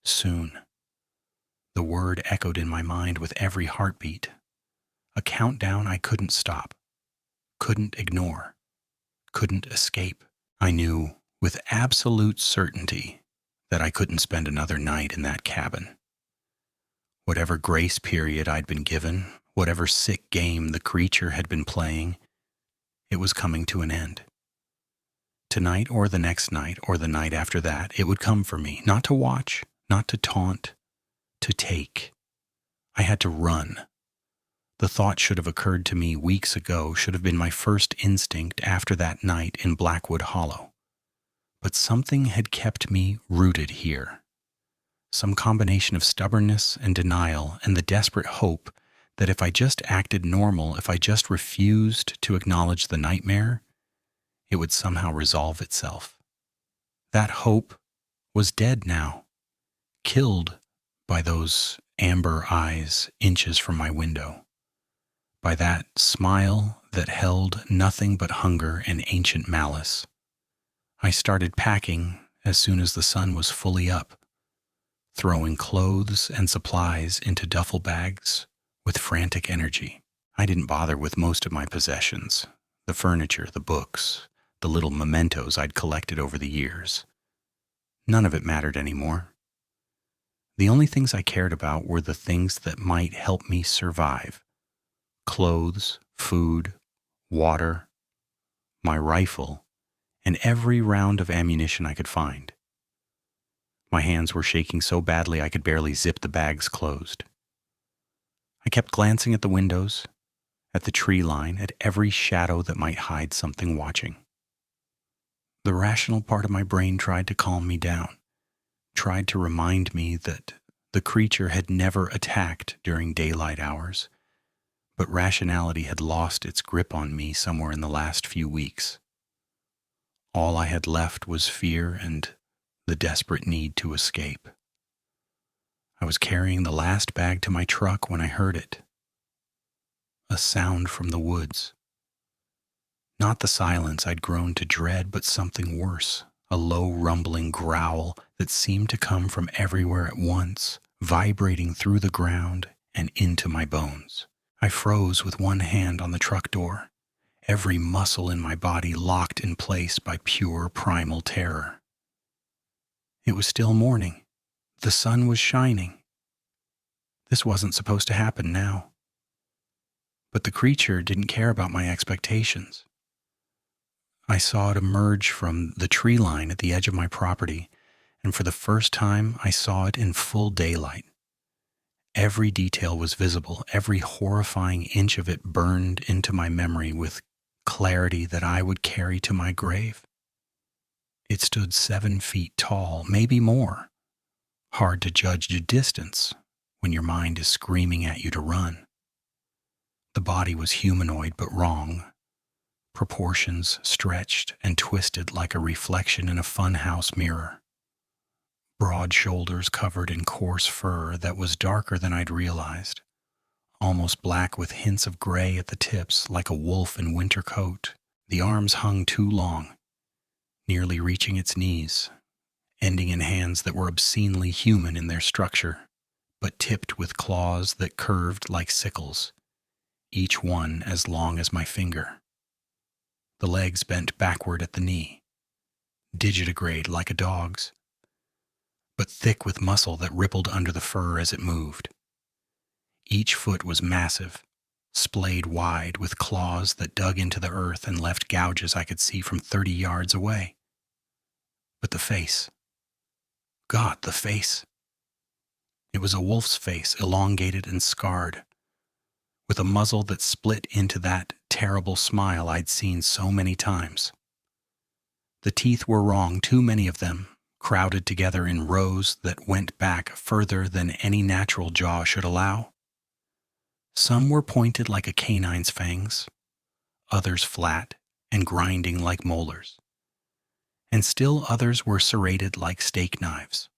[SPEAKER 1] Soon. The word echoed in my mind with every heartbeat. A countdown I couldn't stop, couldn't ignore, couldn't escape. I knew with absolute certainty that I couldn't spend another night in that cabin. Whatever grace period I'd been given, whatever sick game the creature had been playing, it was coming to an end. Tonight or the next night or the night after that, it would come for me, not to watch, not to taunt, to take. I had to run. The thought should have occurred to me weeks ago, should have been my first instinct after that night in Blackwood Hollow. But something had kept me rooted here. Some combination of stubbornness and denial and the desperate hope that if I just acted normal, if I just refused to acknowledge the nightmare, it would somehow resolve itself. That hope was dead now, killed by those amber eyes inches from my window. by that smile that held nothing but hunger and ancient malice. I started packing as soon as the sun was fully up, throwing clothes and supplies into duffel bags with frantic energy. I didn't bother with most of my possessions, the furniture, the books, the little mementos I'd collected over the years. None of it mattered anymore. The only things I cared about were the things that might help me survive: clothes, food, water, my rifle, and every round of ammunition I could find. My hands were shaking so badly I could barely zip the bags closed. I kept glancing at the windows, at the tree line, at every shadow that might hide something watching. The rational part of my brain tried to calm me down, tried to remind me that the creature had never attacked during daylight hours, but rationality had lost its grip on me somewhere in the last few weeks. All I had left was fear and the desperate need to escape. I was carrying the last bag to my truck when I heard it. A sound from the woods. Not the silence I'd grown to dread, but something worse. A low rumbling growl that seemed to come from everywhere at once, vibrating through the ground and into my bones. I froze with one hand on the truck door, every muscle in my body locked in place by pure primal terror. It was still morning. The sun was shining. This wasn't supposed to happen now. But the creature didn't care about my expectations. I saw it emerge from the tree line at the edge of my property, and for the first time I saw it in full daylight. Every detail was visible, every horrifying inch of it burned into my memory with clarity that I would carry to my grave. It stood 7 feet tall, maybe more. Hard to judge the distance when your mind is screaming at you to run. The body was humanoid but wrong, proportions stretched and twisted like a reflection in a funhouse mirror. Broad shoulders covered in coarse fur that was darker than I'd realized, almost black with hints of gray at the tips like a wolf in winter coat. The arms hung too long, nearly reaching its knees, ending in hands that were obscenely human in their structure, but tipped with claws that curved like sickles, each one as long as my finger. The legs bent backward at the knee, digitigrade like a dog's, but thick with muscle that rippled under the fur as it moved. Each foot was massive, splayed wide with claws that dug into the earth and left gouges I could see from 30 yards away. But the face. God, the face. It was a wolf's face, elongated and scarred, with a muzzle that split into that terrible smile I'd seen so many times. The teeth were wrong, too many of them, crowded together in rows that went back further than any natural jaw should allow. Some were pointed like a canine's fangs, others flat and grinding like molars, and still others were serrated like steak knives.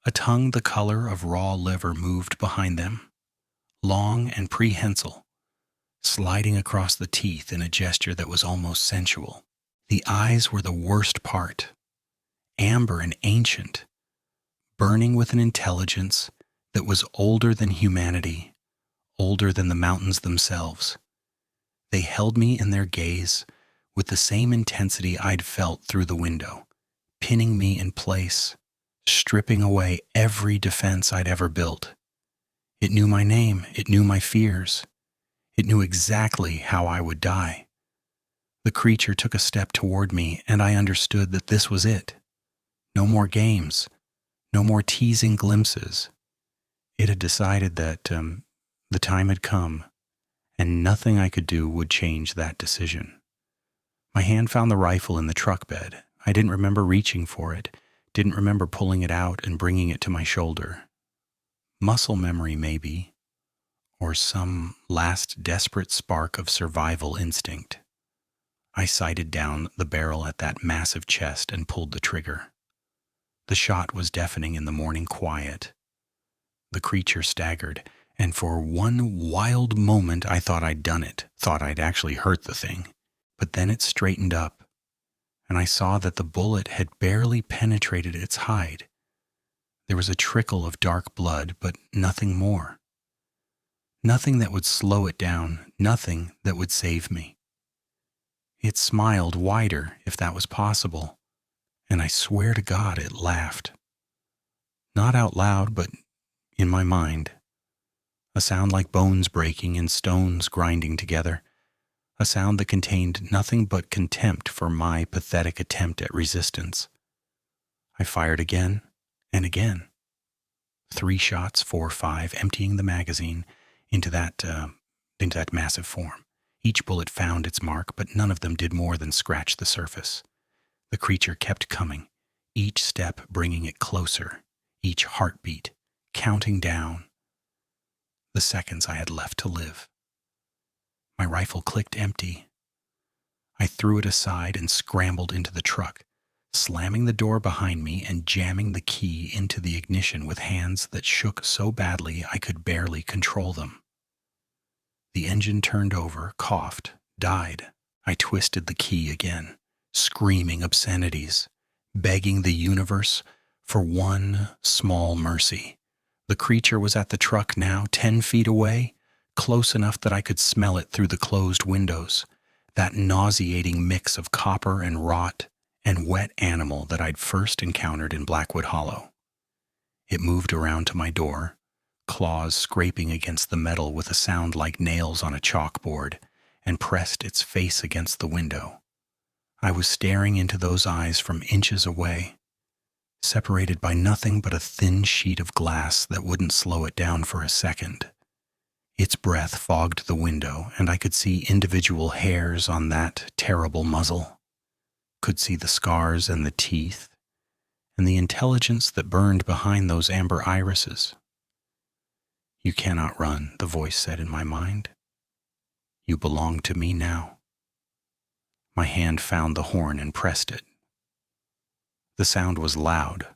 [SPEAKER 1] A tongue the color of raw liver moved behind them, long and prehensile, sliding across the teeth in a gesture that was almost sensual. The eyes were the worst part, amber and ancient, burning with an intelligence that was older than humanity, older than the mountains themselves. They held me in their gaze with the same intensity I'd felt through the window, pinning me in place, stripping away every defense I'd ever built. It knew my name, it knew my fears, it knew exactly how I would die. The creature took a step toward me, and I understood that this was it. No more games, no more teasing glimpses. It had decided that the time had come, and nothing I could do would change that decision. My hand found the rifle in the truck bed. I didn't remember reaching for it, didn't remember pulling it out and bringing it to my shoulder. Muscle memory, maybe, or some last desperate spark of survival instinct. I sighted down the barrel at that massive chest and pulled the trigger. The shot was deafening in the morning quiet. The creature staggered, And for one wild moment, I thought I'd done it, thought I'd actually hurt the thing. But then it straightened up, and I saw that the bullet had barely penetrated its hide. There was a trickle of dark blood, but nothing more. Nothing that would slow it down, nothing that would save me. It smiled wider, if that was possible, and I swear to God it laughed. Not out loud, but in my mind. A sound like bones breaking and stones grinding together. A sound that contained nothing but contempt for my pathetic attempt at resistance. I fired again and again. 3 shots, 4, 5, emptying the magazine into that massive form. Each bullet found its mark, but none of them did more than scratch the surface. The creature kept coming, each step bringing it closer, each heartbeat counting down the seconds I had left to live. My rifle clicked empty. I threw it aside and scrambled into the truck, slamming the door behind me and jamming the key into the ignition with hands that shook so badly I could barely control them. The engine turned over, coughed, died. I twisted the key again, screaming obscenities, begging the universe for one small mercy. The creature was at the truck now, 10 feet away, close enough that I could smell it through the closed windows, that nauseating mix of copper and rot and wet animal that I'd first encountered in Blackwood Hollow. It moved around to my door, claws scraping against the metal with a sound like nails on a chalkboard, and pressed its face against the window. I was staring into those eyes from inches away, separated by nothing but a thin sheet of glass that wouldn't slow it down for a second. Its breath fogged the window, and I could see individual hairs on that terrible muzzle, could see the scars and the teeth, and the intelligence that burned behind those amber irises. "You cannot run," the voice said in my mind. "You belong to me now." My hand found the horn and pressed it. The sound was loud,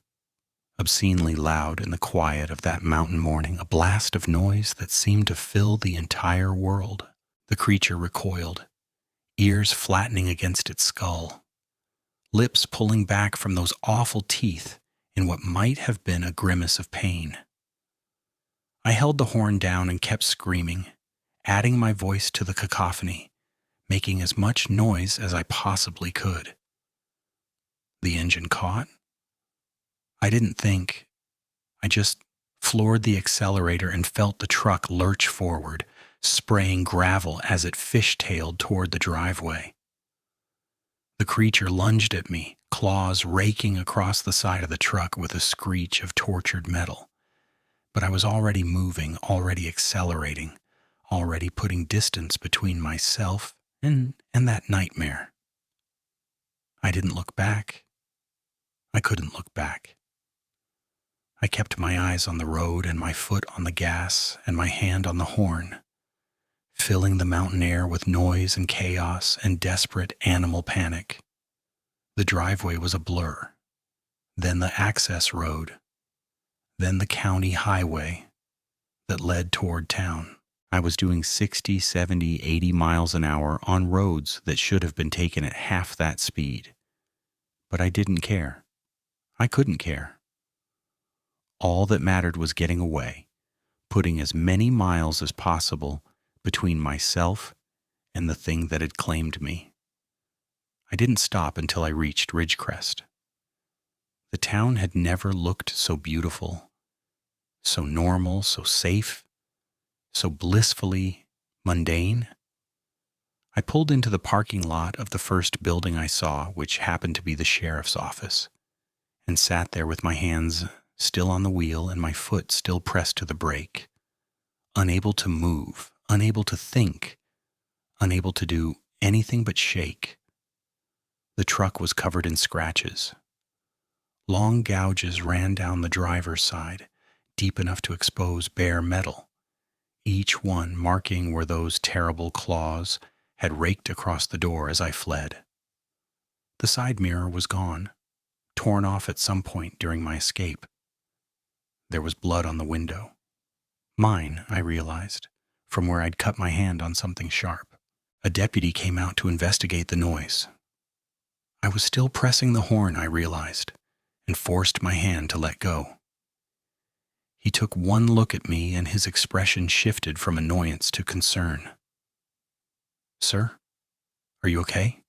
[SPEAKER 1] obscenely loud in the quiet of that mountain morning, a blast of noise that seemed to fill the entire world. The creature recoiled, ears flattening against its skull, lips pulling back from those awful teeth in what might have been a grimace of pain. I held the horn down and kept screaming, adding my voice to the cacophony, making as much noise as I possibly could. The engine caught. I didn't think. I just floored the accelerator and felt the truck lurch forward, spraying gravel as it fishtailed toward the driveway. The creature lunged at me, claws raking across the side of the truck with a screech of tortured metal. But I was already moving, already accelerating, already putting distance between myself and that nightmare. I didn't look back. I couldn't look back. I kept my eyes on the road and my foot on the gas and my hand on the horn, filling the mountain air with noise and chaos and desperate animal panic. The driveway was a blur, then the access road, then the county highway that led toward town. I was doing 60, 70, 80 miles an hour on roads that should have been taken at half that speed. But I didn't care. I couldn't care. All that mattered was getting away, putting as many miles as possible between myself and the thing that had claimed me. I didn't stop until I reached Ridgecrest. The town had never looked so beautiful, so normal, so safe, so blissfully mundane. I pulled into the parking lot of the first building I saw, which happened to be the sheriff's office, and sat there with my hands still on the wheel and my foot still pressed to the brake, unable to move, unable to think, unable to do anything but shake. The truck was covered in scratches. Long gouges ran down the driver's side, deep enough to expose bare metal, each one marking where those terrible claws had raked across the door as I fled. The side mirror was gone, torn off at some point during my escape. There was blood on the window. Mine, I realized, from where I'd cut my hand on something sharp. A deputy came out to investigate the noise. I was still pressing the horn, I realized, and forced my hand to let go. He took one look at me and his expression shifted from annoyance to concern. "Sir, are you okay?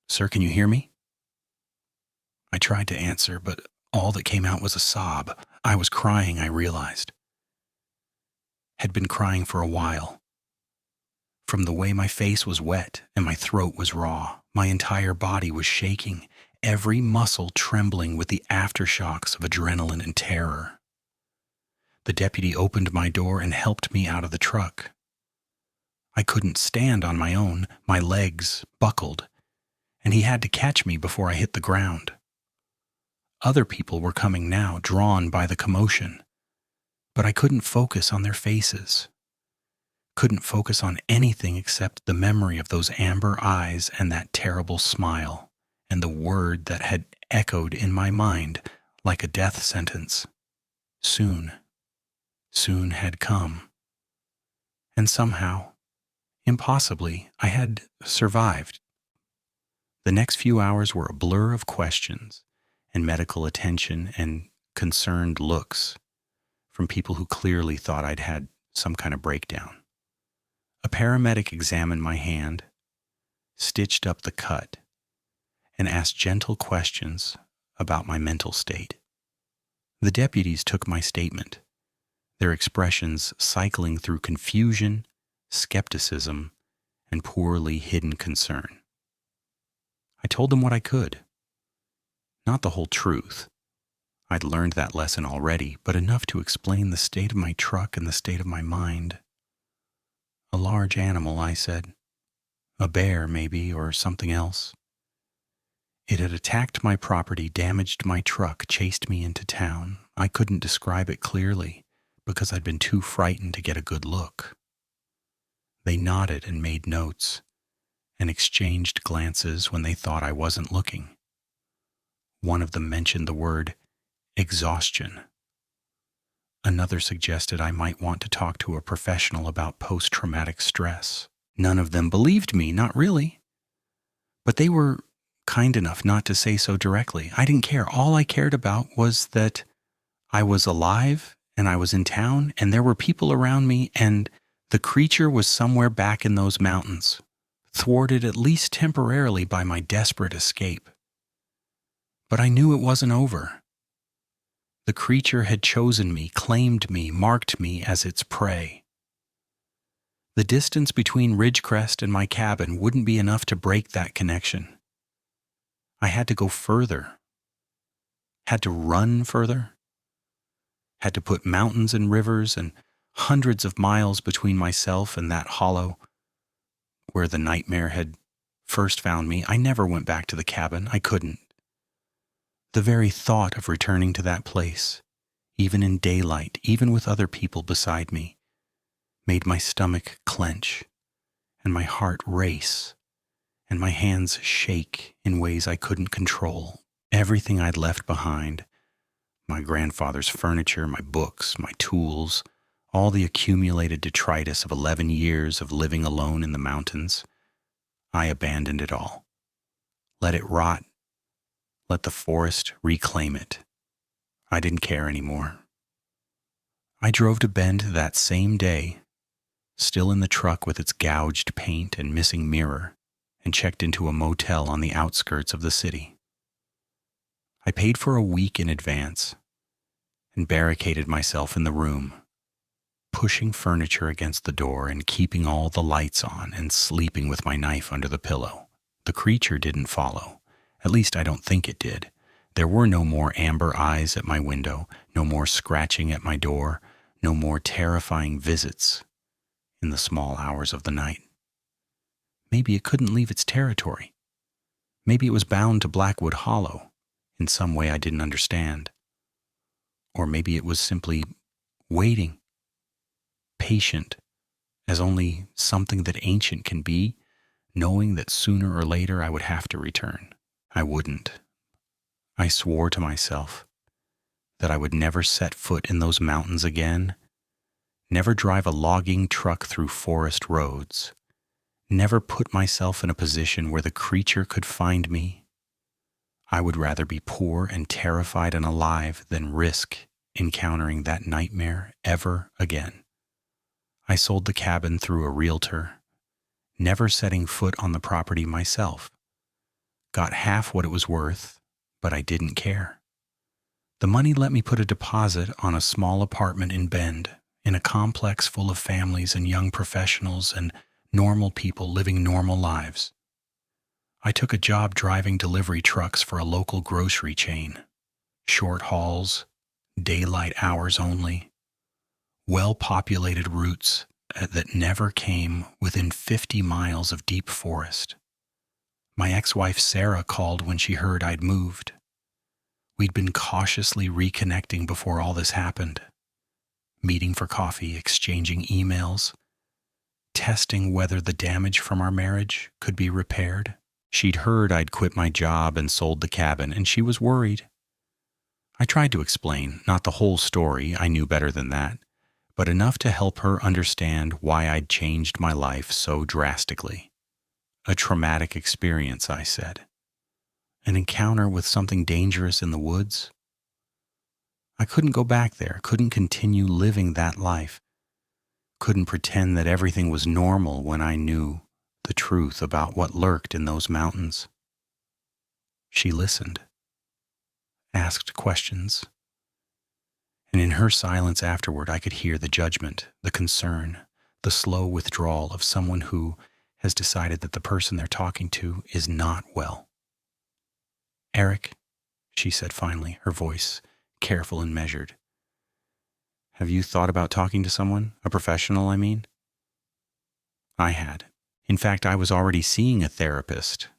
[SPEAKER 1] Sir, can you hear me?" I tried to answer, but all that came out was a sob. I was crying, I realized. Had been crying for a while. From the way my face was wet and my throat was raw, my entire body was shaking, every muscle trembling with the aftershocks of adrenaline and terror. The deputy opened my door and helped me out of the truck. I couldn't stand on my own, my legs buckled, and he had to catch me before I hit the ground. Other people were coming now, drawn by the commotion, but I couldn't focus on their faces. Couldn't focus on anything except the memory of those amber eyes and that terrible smile, and the word that had echoed in my mind like a death sentence. Soon had come. And somehow, impossibly, I had survived. The next few hours were a blur of questions and medical attention and concerned looks from people who clearly thought I'd had some kind of breakdown. A paramedic examined my hand, stitched up the cut, and asked gentle questions about my mental state. The deputies took my statement, their expressions cycling through confusion, skepticism, and poorly hidden concern. I told them what I could. Not the whole truth. I'd learned that lesson already, but enough to explain the state of my truck and the state of my mind. "A large animal," I said. "A bear, maybe, or something else. It had attacked my property, damaged my truck, chased me into town. I couldn't describe it clearly because I'd been too frightened to get a good look." They nodded and made notes, and exchanged glances when they thought I wasn't looking. One of them mentioned the word exhaustion. Another suggested I might want to talk to a professional about post-traumatic stress. None of them believed me, not really. But they were kind enough not to say so directly. I didn't care. All I cared about was that I was alive and I was in town and there were people around me and the creature was somewhere back in those mountains, thwarted at least temporarily by my desperate escape. But I knew it wasn't over. The creature had chosen me, claimed me, marked me as its prey. The distance between Ridgecrest and my cabin wouldn't be enough to break that connection. I had to go further, had to run further, had to put mountains and rivers and hundreds of miles between myself and that hollow where the nightmare had first found me. I never went back to the cabin. I couldn't. The very thought of returning to that place, even in daylight, even with other people beside me, made my stomach clench and my heart race and my hands shake in ways I couldn't control. Everything I'd left behind, my grandfather's furniture, my books, my tools, all the accumulated detritus of 11 years of living alone in the mountains, I abandoned it all. Let it rot. Let the forest reclaim it. I didn't care anymore. I drove to Bend that same day, still in the truck with its gouged paint and missing mirror, and checked into a motel on the outskirts of the city. I paid for a week in advance and barricaded myself in the room, pushing furniture against the door and keeping all the lights on and sleeping with my knife under the pillow. The creature didn't follow. At least I don't think it did. There were no more amber eyes at my window, no more scratching at my door, no more terrifying visits in the small hours of the night. Maybe it couldn't leave its territory. Maybe it was bound to Blackwood Hollow in some way I didn't understand. Or maybe it was simply waiting, patient, as only something that ancient can be, knowing that sooner or later I would have to return. I wouldn't. I swore to myself that I would never set foot in those mountains again, never drive a logging truck through forest roads, never put myself in a position where the creature could find me. I would rather be poor and terrified and alive than risk encountering that nightmare ever again. I sold the cabin through a realtor, never setting foot on the property myself. Got half what it was worth, but I didn't care. The money let me put a deposit on a small apartment in Bend, in a complex full of families and young professionals and normal people living normal lives. I took a job driving delivery trucks for a local grocery chain. Short hauls, daylight hours only, well-populated routes that never came within 50 miles of deep forest. My ex-wife Sarah called when she heard I'd moved. We'd been cautiously reconnecting before all this happened, meeting for coffee, exchanging emails, testing whether the damage from our marriage could be repaired. She'd heard I'd quit my job and sold the cabin, and she was worried. I tried to explain, not the whole story, I knew better than that, but enough to help her understand why I'd changed my life so drastically. A traumatic experience, I said. An encounter with something dangerous in the woods. I couldn't go back there, couldn't continue living that life, couldn't pretend that everything was normal when I knew the truth about what lurked in those mountains. She listened, asked questions, and in her silence afterward I could hear the judgment, the concern, the slow withdrawal of someone who has decided that the person they're talking to is not well. "Eric," she said finally, her voice careful and measured, "have you thought about talking to someone? A professional, I mean?" I had. In fact, I was already seeing a therapist,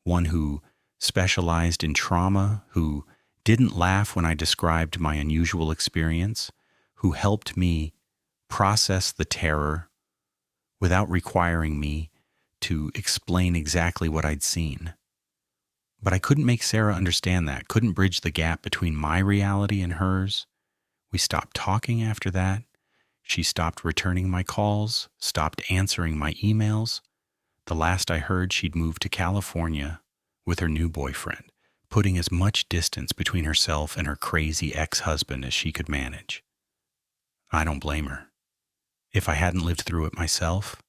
[SPEAKER 1] one who specialized in trauma, who didn't laugh when I described my unusual experience, who helped me process the terror without requiring me to explain exactly what I'd seen. But I couldn't make Sarah understand that, couldn't bridge the gap between my reality and hers. We stopped talking after that. She stopped returning my calls, stopped answering my emails. The last I heard, she'd moved to California with her new boyfriend, putting as much distance between herself and her crazy ex-husband as she could manage. I don't blame her. If I hadn't lived through it myself,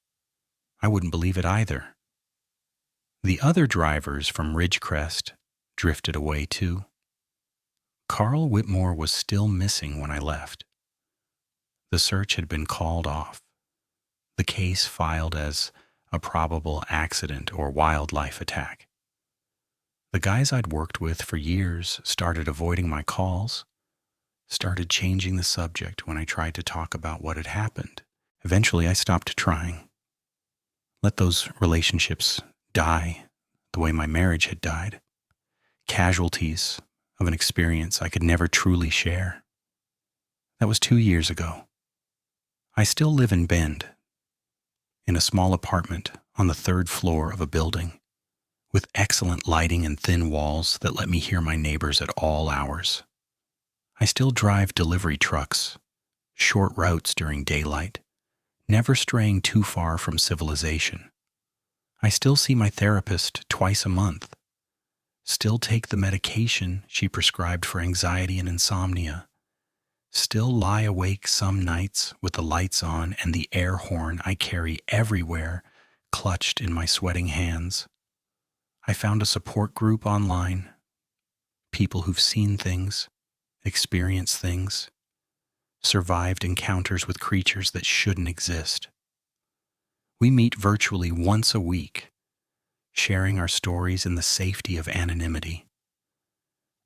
[SPEAKER 1] I wouldn't believe it either. The other drivers from Ridgecrest drifted away too. Carl Whitmore was still missing when I left. The search had been called off. The case filed as a probable accident or wildlife attack. The guys I'd worked with for years started avoiding my calls, started changing the subject when I tried to talk about what had happened. Eventually, I stopped trying. Let those relationships die the way my marriage had died. Casualties of an experience I could never truly share. That was 2 years ago. I still live in Bend, in a small apartment on the 3rd floor of a building, with excellent lighting and thin walls that let me hear my neighbors at all hours. I still drive delivery trucks, short routes during daylight, never straying too far from civilization. I still see my therapist twice a month, still take the medication she prescribed for anxiety and insomnia, still lie awake some nights with the lights on and the air horn I carry everywhere clutched in my sweating hands. I found a support group online, people who've seen things, experienced things, survived encounters with creatures that shouldn't exist. We meet virtually once a week, sharing our stories in the safety of anonymity,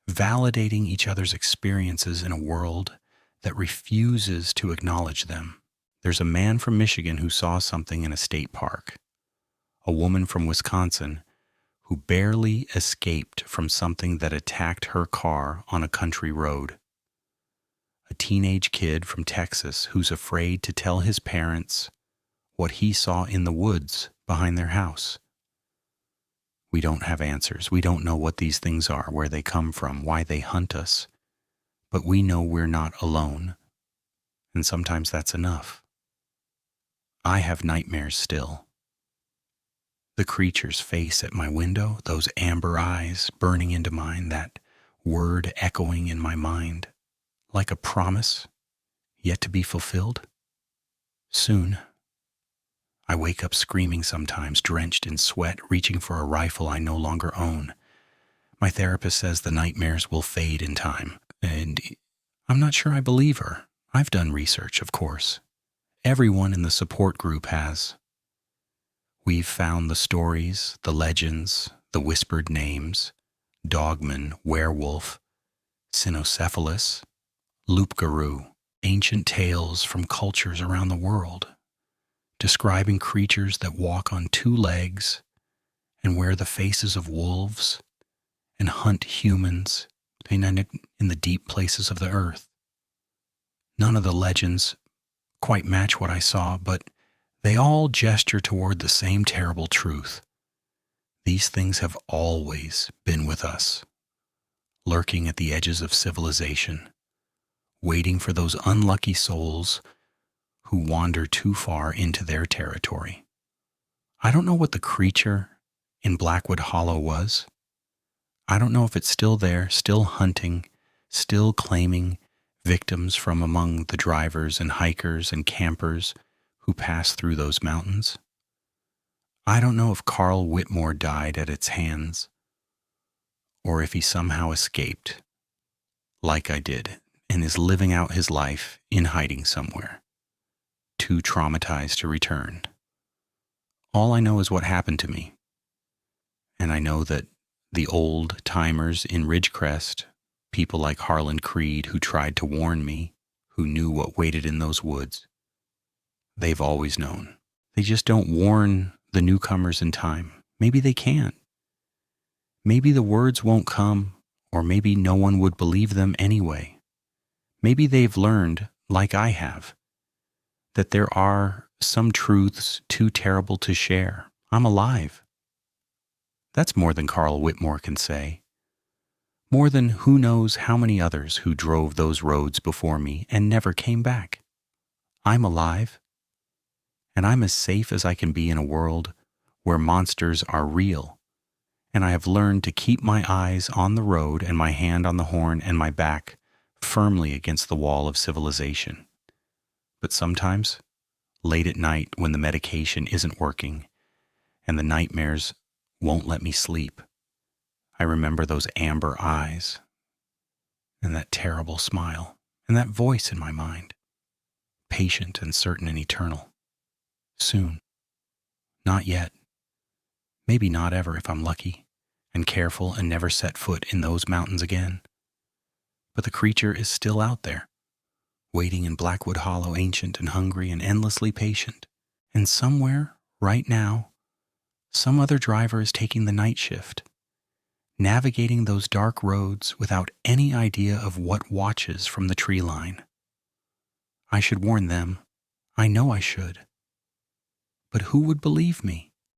[SPEAKER 1] validating each other's experiences in a world that refuses to acknowledge them. There's a man from Michigan who saw something in a state park, a woman from Wisconsin who barely escaped from something that attacked her car on a country road, a teenage kid from Texas who's afraid to tell his parents what he saw in the woods behind their house. We don't have answers. We don't know what these things are, where they come from, why they hunt us. But we know we're not alone. and sometimes that's enough. I have nightmares still. The creature's face at my window, those amber eyes burning into mine, that word echoing in my mind, like a promise yet to be fulfilled. Soon. I wake up screaming sometimes, drenched in sweat, reaching for a rifle I no longer own. My therapist says the nightmares will fade in time, and I'm not sure I believe her. I've done research, of course. Everyone in the support group has. We've found the stories, the legends, the whispered names: Dogman, werewolf, cynocephalus, loup-garou, ancient tales from cultures around the world, describing creatures that walk on two legs and wear the faces of wolves and hunt humans in the deep places of the earth. None of the legends quite match what I saw, but they all gesture toward the same terrible truth. These things have always been with us, lurking at the edges of civilization, waiting for those unlucky souls who wander too far into their territory. I don't know what the creature in Blackwood Hollow was. I don't know if it's still there, still hunting, still claiming victims from among the drivers and hikers and campers who pass through those mountains. I don't know if Carl Whitmore died at its hands, or if he somehow escaped, like I did, and is living out his life in hiding somewhere, too traumatized to return. All I know is what happened to me, and I know that the old timers in Ridgecrest, people like Harlon Creed who tried to warn me, who knew what waited in those woods, they've always known. They just don't warn the newcomers in time. Maybe they can't. Maybe the words won't come, or maybe no one would believe them anyway. Maybe they've learned, like I have, that there are some truths too terrible to share. I'm alive. That's more than Carl Whitmore can say. More than who knows how many others who drove those roads before me and never came back. I'm alive, and I'm as safe as I can be in a world where monsters are real, and I have learned to keep my eyes on the road and my hand on the horn and my back firmly against the wall of civilization. But sometimes, late at night when the medication isn't working and the nightmares won't let me sleep, I remember those amber eyes and that terrible smile and that voice in my mind, patient and certain and eternal. Soon. Not yet. Maybe not ever if I'm lucky and careful and never set foot in those mountains again. But the creature is still out there, waiting in Blackwood Hollow, ancient and hungry and endlessly patient. And somewhere, right now, some other driver is taking the night shift, navigating those dark roads without any idea of what watches from the tree line. I should warn them. I know I should. But who would believe me?